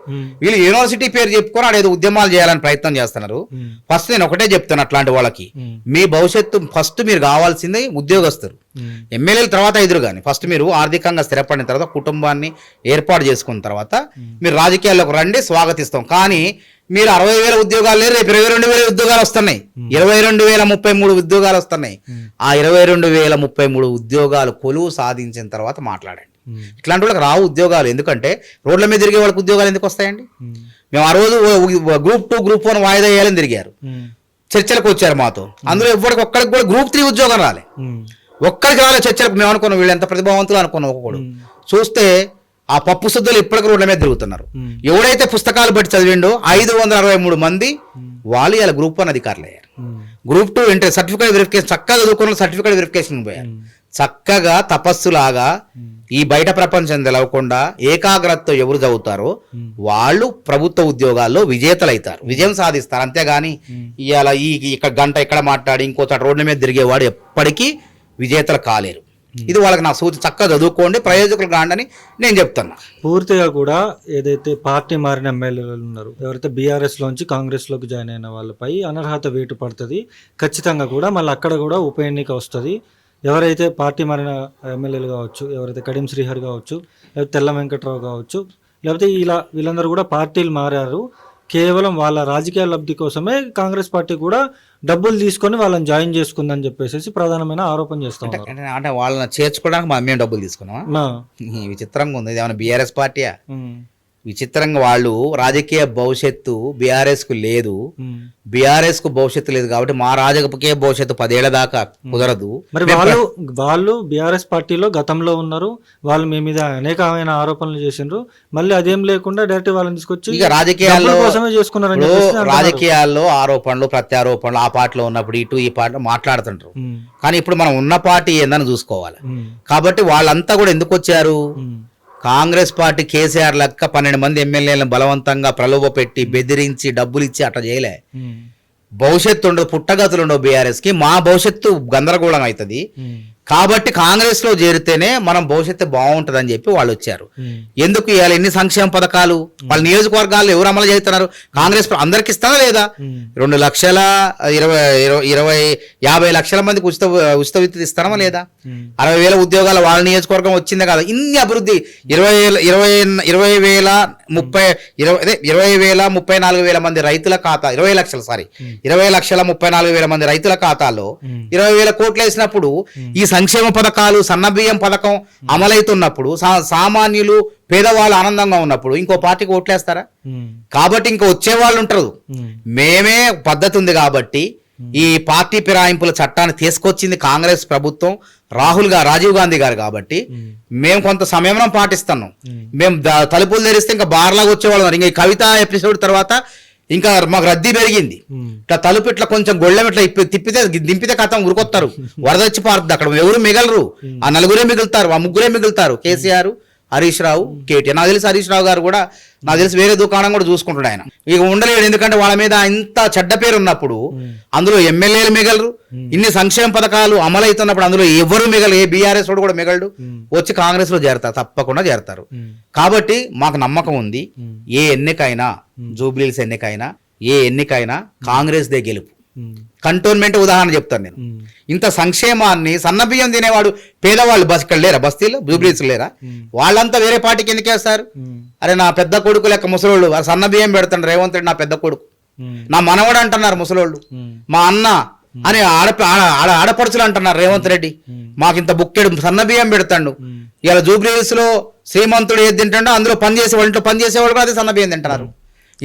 వీళ్ళు యూనివర్సిటీ పేరు చెప్పుకొని ఆడేదో ఉద్యమాలు చేయాలని ప్రయత్నం చేస్తున్నారు. ఫస్ట్ నేను ఒకటే చెప్తాను అట్లాంటి వాళ్ళకి, మీ భవిష్యత్తు ఫస్ట్ మీరు కావాల్సింది ఉద్యోగస్తులు. ఎమ్మెల్యేల తర్వాత ఎదురు కానీ ఫస్ట్ మీరు ఆర్థికంగా స్థిరపడిన తర్వాత, కుటుంబాన్ని ఏర్పాటు చేసుకున్న తర్వాత మీరు రాజకీయాల్లోకి రండి, స్వాగతిస్తాం. కానీ మీరు 60,000 ఉద్యోగాలు లేరు, రేపు 22,000 ఉద్యోగాలు వస్తున్నాయి, 22,033 ఉద్యోగాలు వస్తున్నాయి. ఆ 22,033 ఉద్యోగాలు కొలువు సాధించిన తర్వాత మాట్లాడండి. ఇట్లాంటి వాళ్ళకి రావు ఉద్యోగాలు. ఎందుకంటే రోడ్ల మీద తిరిగే వాళ్ళకి ఉద్యోగాలు ఎందుకు వస్తాయండి? మేము ఆ రోజు గ్రూప్ 2, గ్రూప్ 1 వాయిదా వేయాలని తిరిగారు, చర్చలకు వచ్చారు మాతో. అందులో ఎవరికి ఒక్కడికి కూడా గ్రూప్ 3 ఉద్యోగం రాలే, ఒక్కరికి రాలే చర్చలకు. మేము అనుకున్నాం వీళ్ళు ఎంత ప్రతిభావంతులు అనుకున్నాం. ఒక్కడు చూస్తే ఆ పప్పు శుద్ధులు ఇప్పటికీ రోడ్ల మీద తిరుగుతున్నారు. ఎవడైతే పుస్తకాలు బట్టి చదివిండో 563 మంది వాళ్ళు ఇలా గ్రూప్ 1 అధికారులు అయ్యారు. గ్రూప్ 2 అంటే సర్టిఫికేట్ వెరిఫికేషన్ చక్కగా చదువుకున్న సర్టిఫికేట్ వెరిఫికేషన్ పోయారు. చక్కగా తపస్సులాగా ఈ బయట ప్రపంచం తెలవకుండా ఏకాగ్రతతో ఎవరు చదువుతారో వాళ్ళు ప్రభుత్వ ఉద్యోగాల్లో విజేతలు అవుతారు, విజయం సాధిస్తారు. అంతేగాని ఇవాళ ఇక్కడ గంట ఇక్కడ మాట్లాడి ఇంకోసారి రోడ్ల మీద తిరిగేవాడు ఎప్పటికీ విజేతలు కాలేరు. ఇది వాళ్ళకి నా సూచన, చక్కగా చదువుకోండి, ప్రయోజకులు కాండని నేను చెప్తున్నా. పూర్తిగా కూడా ఏదైతే పార్టీ మారిన ఎమ్మెల్యేలు ఉన్నారు, ఎవరైతే బీఆర్ఎస్ లోంచి కాంగ్రెస్ లోకి జాయిన్ అయిన వాళ్ళపై అనర్హత వేటు పడుతుంది ఖచ్చితంగా కూడా. మళ్ళీ అక్కడ కూడా ఉప ఎన్నిక వస్తుంది. ఎవరైతే పార్టీ మారిన ఎమ్మెల్యేలు కావచ్చు, ఎవరైతే కడియం శ్రీహరి కావచ్చు, లేకపోతే తెల్ల వెంకట్రావు కావచ్చు, లేకపోతే వీళ్ళందరూ కూడా పార్టీలు మారారు. కేవలం వాళ్ళ రాజకీయ లబ్ధి కోసమే కాంగ్రెస్ పార్టీ కూడా డబ్బులు తీసుకొని వాళ్ళని జాయిన్ చేసుకుందని చెప్పేసి ప్రధానమైన ఆరోపణ చేస్తా ఉన్నారు. అంటే వాళ్ళని చేర్చుకోవడానికి మేము డబ్బులు తీసుకున్నామా? విచిత్రంగా ఉంది. ఇది ఏమైనా బీఆర్ఎస్ పార్టీయా? విచిత్రంగా వాళ్ళు రాజకీయ భవిష్యత్తు బీఆర్ఎస్ కు లేదు, బీఆర్ఎస్ కు భవిష్యత్తు లేదు కాబట్టి మా రాజకీయ భవిష్యత్తు 10 ఏళ్ల దాకా కుదరదు. మరి వాళ్ళు బీఆర్ఎస్ పార్టీలో గతంలో ఉన్నారు, వాళ్ళు మీ మీద అనేకమైన ఆరోపణలు చేసిండ్రు, మళ్ళీ అదేం లేకుండా డైరెక్ట్ వాళ్ళని తీసుకొచ్చి ఇక రాజకీయాల్లో కోసమే చేసుకున్నారు. రాజకీయాల్లో ఆరోపణలు ప్రత్యారోపణలు ఆ పార్టీలో ఉన్నప్పుడు ఇటు ఈ పార్టీలో మాట్లాడుతుంటారు. కానీ ఇప్పుడు మనం ఉన్న పార్టీ ఏందని చూసుకోవాలి. కాబట్టి వాళ్ళంతా కూడా ఎందుకు వచ్చారు? కాంగ్రెస్ పార్టీ కేసీఆర్ లెక్క 12 మంది ఎమ్మెల్యేలను బలవంతంగా ప్రలోభ పెట్టి బెదిరించి డబ్బులు ఇచ్చి అట్లా చేయలే. భవిష్యత్తు ఉండదు, పుట్టగతులు ఉండవు బీఆర్ఎస్ కి. మా భవిష్యత్తు గందరగోళం అవుతుంది కాబట్టి కాంగ్రెస్ లో చేరితేనే మనం భవిష్యత్తు బాగుంటది అని చెప్పి వాళ్ళు వచ్చారు. ఎందుకు ఇవాళ ఎన్ని సంక్షేమ పథకాలు వాళ్ళ నియోజకవర్గాల్లో ఎవరు అమలు చేస్తున్నారు? కాంగ్రెస్ అందరికి ఇస్తారా లేదా? 2,50,000 లక్షల మందికి ఉచిత విద్యుత్ ఇస్తారా లేదా? 60,000 ఉద్యోగాలు వాళ్ళ నియోజకవర్గం వచ్చిందే కదా. ఇన్ని అభివృద్ధి 20,34,000 మంది రైతుల ఖాతా 20,34,000 మంది రైతుల ఖాతాలో 20,000 కోట్లు వేసినప్పుడు ఈ సంక్షేమ పథకాలు సన్నబియ్యం పథకం అమలైతున్నప్పుడు సామాన్యులు పేదవాళ్ళు ఆనందంగా ఉన్నప్పుడు ఇంకో పార్టీకి ఓట్లేస్తారా? కాబట్టి ఇంకా వచ్చే వాళ్ళు ఉంటారు. మేమే పద్ధతి ఉంది కాబట్టి ఈ పార్టీ ఫిరాయింపుల చట్టాన్ని తీసుకొచ్చింది కాంగ్రెస్ ప్రభుత్వం, రాజీవ్ గాంధీ గారు కాబట్టి మేము కొంత సంయమనం పాటిస్తున్నాం. మేము తలుపులు తెరిస్తే ఇంకా బార్లాగా వచ్చేవాళ్ళం. ఇంకా ఈ కవిత ఎపిసోడ్ తర్వాత ఇంకా మాకు రద్దీ పెరిగింది. ఇట్లా తలుపు ఇట్లా కొంచెం గొళ్ళెం ఇట్లా దింపితే కథం ఉరుకొస్తారు, వరదొచ్చి పారుతుంది. అక్కడ ఎవరు మిగలరు, ఆ 4 మిగులుతారు, ఆ 3 మిగులుతారు. కేసీఆర్, హరీష్ రావు, కేటీఆర్. నాకు తెలిసి హరీష్ రావు గారు కూడా నాకు తెలిసి వేరే దుకాణం కూడా చూసుకుంటాడు ఆయన. ఇక ఉండలేడు, ఎందుకంటే వాళ్ళ మీద ఇంత చెడ్డ పేరు ఉన్నప్పుడు అందులో ఎమ్మెల్యేలు మిగలరు. ఇన్ని సంక్షేమ పథకాలు అమలవుతున్నప్పుడు అందులో ఎవరు మిగలరు. ఏ బీఆర్ఎస్ వాడు కూడా మిగలడు, వచ్చి కాంగ్రెస్ లో చేరతారు, తప్పకుండా చేరతారు. కాబట్టి మాకు నమ్మకం ఉంది, ఏ ఎన్నికైనా జూబ్లీహిల్స్ ఎన్నికైనా ఏ ఎన్నికైనా కాంగ్రెస్ దే గెలుపు. కంటోన్మెంట్ ఉదాహరణ చెప్తాను నేను. ఇంత సంక్షేమాన్ని సన్నబియ్యం తినేవాడు పేదవాళ్ళు ఇక్కడ లేరా? బస్తీలో జూబ్లీహిల్స్ లేరా? వాళ్ళంతా వేరే పార్టీకి ఎందుకు వేస్తారు? అరే నా పెద్ద కొడుకు లెక్క ముసలోళ్ళు సన్నబియ్యం పెడతాడు రేవంత్ రెడ్డి, నా పెద్ద కొడుకు, నా మనవడు అంటున్నారు ముసలోళ్ళు, మా అన్న అని ఆడపడుచులు అంటున్నారు రేవంత్ రెడ్డి. మాకు ఇంత బుక్కెడు సన్నబియ్యం పెడతాడు. ఇలా జూబ్లీహిల్స్ లో శ్రీమంతుడు ఏది తింటాడో అందులో వాళ్ళంట్లో పనిచేసేవాళ్ళు కూడా అదే సన్నబియ్యం తింటున్నారు.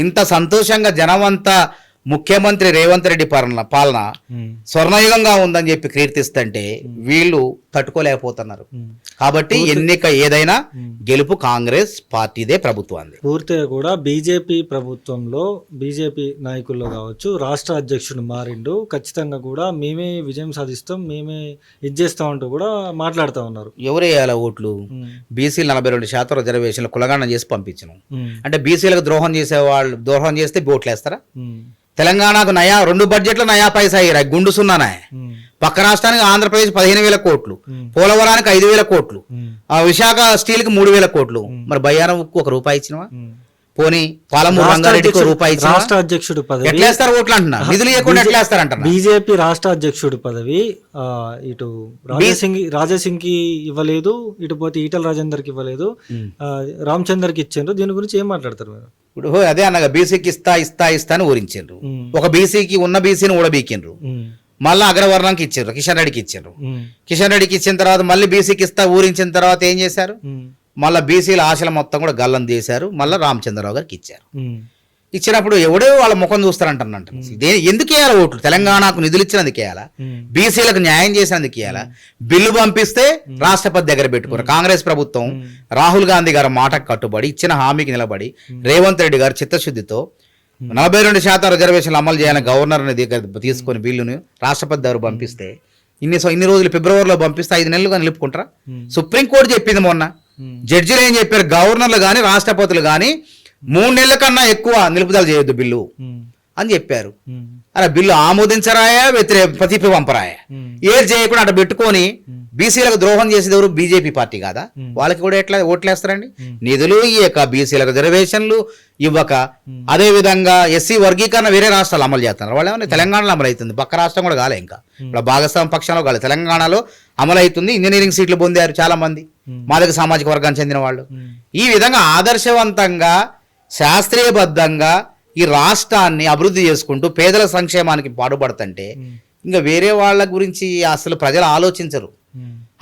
ఇంత సంతోషంగా జనమంతా ముఖ్యమంత్రి రేవంత్ రెడ్డి పాలన స్వర్ణయుగంగా ఉందని చెప్పి కీర్తిస్తుంటే వీళ్ళు తట్టుకోలేకపోతున్నారు. కాబట్టి ఎన్నిక ఏదైనా గెలుపు కాంగ్రెస్ పార్టీదే, ప్రభుత్వాన్ని. పూర్తిగా కూడా బీజేపీ ప్రభుత్వంలో బీజేపీ నాయకుల్లో కావచ్చు, రాష్ట్ర అధ్యక్షుడు మారిండు, ఖచ్చితంగా కూడా మేమే విజయం సాధిస్తాం, మేమే ఇచ్చేస్తాం అంటూ కూడా మాట్లాడుతూ ఉన్నారు. ఎవరు వేయాల ఓట్లు? బీసీలు 42% రిజర్వేషన్లు కులగాండం చేసి పంపించను అంటే బీసీలకు ద్రోహం చేస్తే ఓట్లు వేస్తారా? తెలంగాణకు 2 బడ్జెట్లు నయా పైసా అయ్యారు, గుండు సున్నానాయ. పక్క రాష్ట్రానికి ఆంధ్రప్రదేశ్ 15,000 కోట్లు, పోలవరానికి 5,000 కోట్లు, విశాఖ స్టీల్ కి 3,000 కోట్లు. మరి బయ్యారం ఉక్కు 1 రూపాయి ఇచ్చినవా? పోనీ పాలమూరు రంగారెడ్డికి 1 రూపాయి ఇచ్చిన? రాష్ట్ర అధ్యక్షుడు పదవి ఎట్లా వేస్తారు ఓట్లు అంటున్నా? నిధులు ఇవ్వకుండా ఎట్లా వేస్తారంటారు? బీజేపీ రాష్ట్ర అధ్యక్షుడు పదవి ఇటు రాజాసింగ్ కి ఇవ్వలేదు, ఇటు పోతే ఈటల రాజేందర్ కి ఇవ్వలేదు, రామచందర్ కి ఇచ్చారు. దీని గురించి ఏం మాట్లాడతారు మీరు? ఇప్పుడు అదే అన్నగా బీసీకి ఇస్తా అని ఊరించారు. ఒక బీసీకి ఉన్న బీసీని ఊడబీకిండ్రు, మళ్ళీ అగ్రవర్ణంకి ఇచ్చారు, కిషన్ రెడ్డికి ఇచ్చారు. కిషన్ రెడ్డికి ఇచ్చిన తర్వాత మళ్ళీ బీసీకి ఊరించిన తర్వాత ఏం చేశారు? మళ్ళీ బీసీల ఆశల మొత్తం కూడా గల్లం చేశారు, మళ్ళీ రామచంద్రరావు గారికి ఇచ్చారు. ఇచ్చినప్పుడు ఎవడో వాళ్ళ ముఖం చూస్తారంటున్నట్టు. ఎందుకు వేయాలి ఓట్లు? తెలంగాణకు నిధులు ఇచ్చినందుకు వేయాలా? బీసీలకు న్యాయం చేసినందుకు వేయాలా? బిల్లు పంపిస్తే రాష్ట్రపతి దగ్గర పెట్టుకున్నారు. కాంగ్రెస్ ప్రభుత్వం రాహుల్ గాంధీ గారి మాటకు కట్టుబడి ఇచ్చిన హామీకి నిలబడి రేవంత్ రెడ్డి గారు చిత్తశుద్ధితో 42% రిజర్వేషన్లు అమలు చేయాలని గవర్నర్ దగ్గర తీసుకొని బిల్లును రాష్ట్రపతి దగ్గర పంపిస్తే ఇన్ని రోజులు ఫిబ్రవరిలో పంపిస్తే 5 నెలలుగా నిలుపుకుంటారా? సుప్రీంకోర్టు చెప్పింది మొన్న. జడ్జిలు ఏం చెప్పారు? గవర్నర్లు కానీ రాష్ట్రపతులు కానీ 3 నెలల కన్నా ఎక్కువ నిలుపుదల చేయొద్దు బిల్లు అని చెప్పారు. అలా బిల్లు ఆమోదించరాయా ప్రతిపి పంపరాయా? ఏది చేయకుండా అటు పెట్టుకొని బీసీలకు ద్రోహం చేసేది ఎవరు? బీజేపీ పార్టీ కాదా? వాళ్ళకి కూడా ఎట్లా ఓట్లేస్తారండి? నిధులు ఇవ్వక, బీసీలకు రిజర్వేషన్లు ఇవ్వక, అదే విధంగా ఎస్సీ వర్గీకరణ వేరే రాష్ట్రాలు అమలు చేస్తున్నారు. వాళ్ళు ఏమన్నా తెలంగాణలో అమలు అవుతుంది, పక్క రాష్ట్రం కూడా కాలే. ఇంకా ఇప్పుడు భాగస్వామ్య పక్షంలో కాలే, తెలంగాణలో అమలు అవుతుంది. ఇంజనీరింగ్ సీట్లు పొందారు చాలా మంది మాదిగ సామాజిక వర్గానికి చెందిన వాళ్ళు. ఈ విధంగా ఆదర్శవంతంగా శాస్త్రీయబద్ధంగా ఈ రాష్ట్రాన్ని అభివృద్ధి చేసుకుంటూ పేదల సంక్షేమానికి పాటుపడుతుంటే ఇంకా వేరే వాళ్ళ గురించి అసలు ప్రజలు ఆలోచించరు.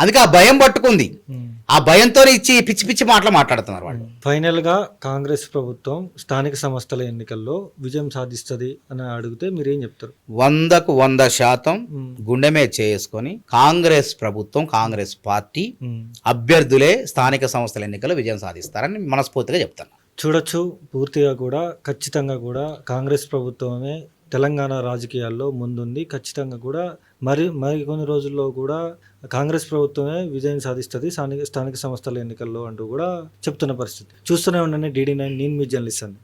అందుకే ఆ భయం పట్టుకుంది. ఆ భయంతో ఇచ్చి పిచ్చి పిచ్చి మాటలు మాట్లాడుతున్నారు వాళ్ళు. ఫైనల్ గా కాంగ్రెస్ ప్రభుత్వం స్థానిక సంస్థల ఎన్నికల్లో విజయం సాధిస్తుంది అని అడిగితే మీరు ఏం చెప్తారు? 100% గుండె మీద చేసుకొని కాంగ్రెస్ ప్రభుత్వం, కాంగ్రెస్ పార్టీ అభ్యర్థులే స్థానిక సంస్థల ఎన్నికల్లో విజయం సాధిస్తారని మనస్ఫూర్తిగా చెప్తాను. చూడొచ్చు, పూర్తిగా కూడా ఖచ్చితంగా కూడా కాంగ్రెస్ ప్రభుత్వమే తెలంగాణ రాజకీయాల్లో ముందుంది. ఖచ్చితంగా కూడా మరికొన్ని రోజుల్లో కూడా కాంగ్రెస్ ప్రభుత్వమే విజయం సాధిస్తుంది స్థానిక సంస్థల ఎన్నికల్లో అంటూ కూడా చెప్తున్న పరిస్థితి. చూస్తూనే ఉండండి DD9, నేను మీ జర్నలిస్ట్ అండి.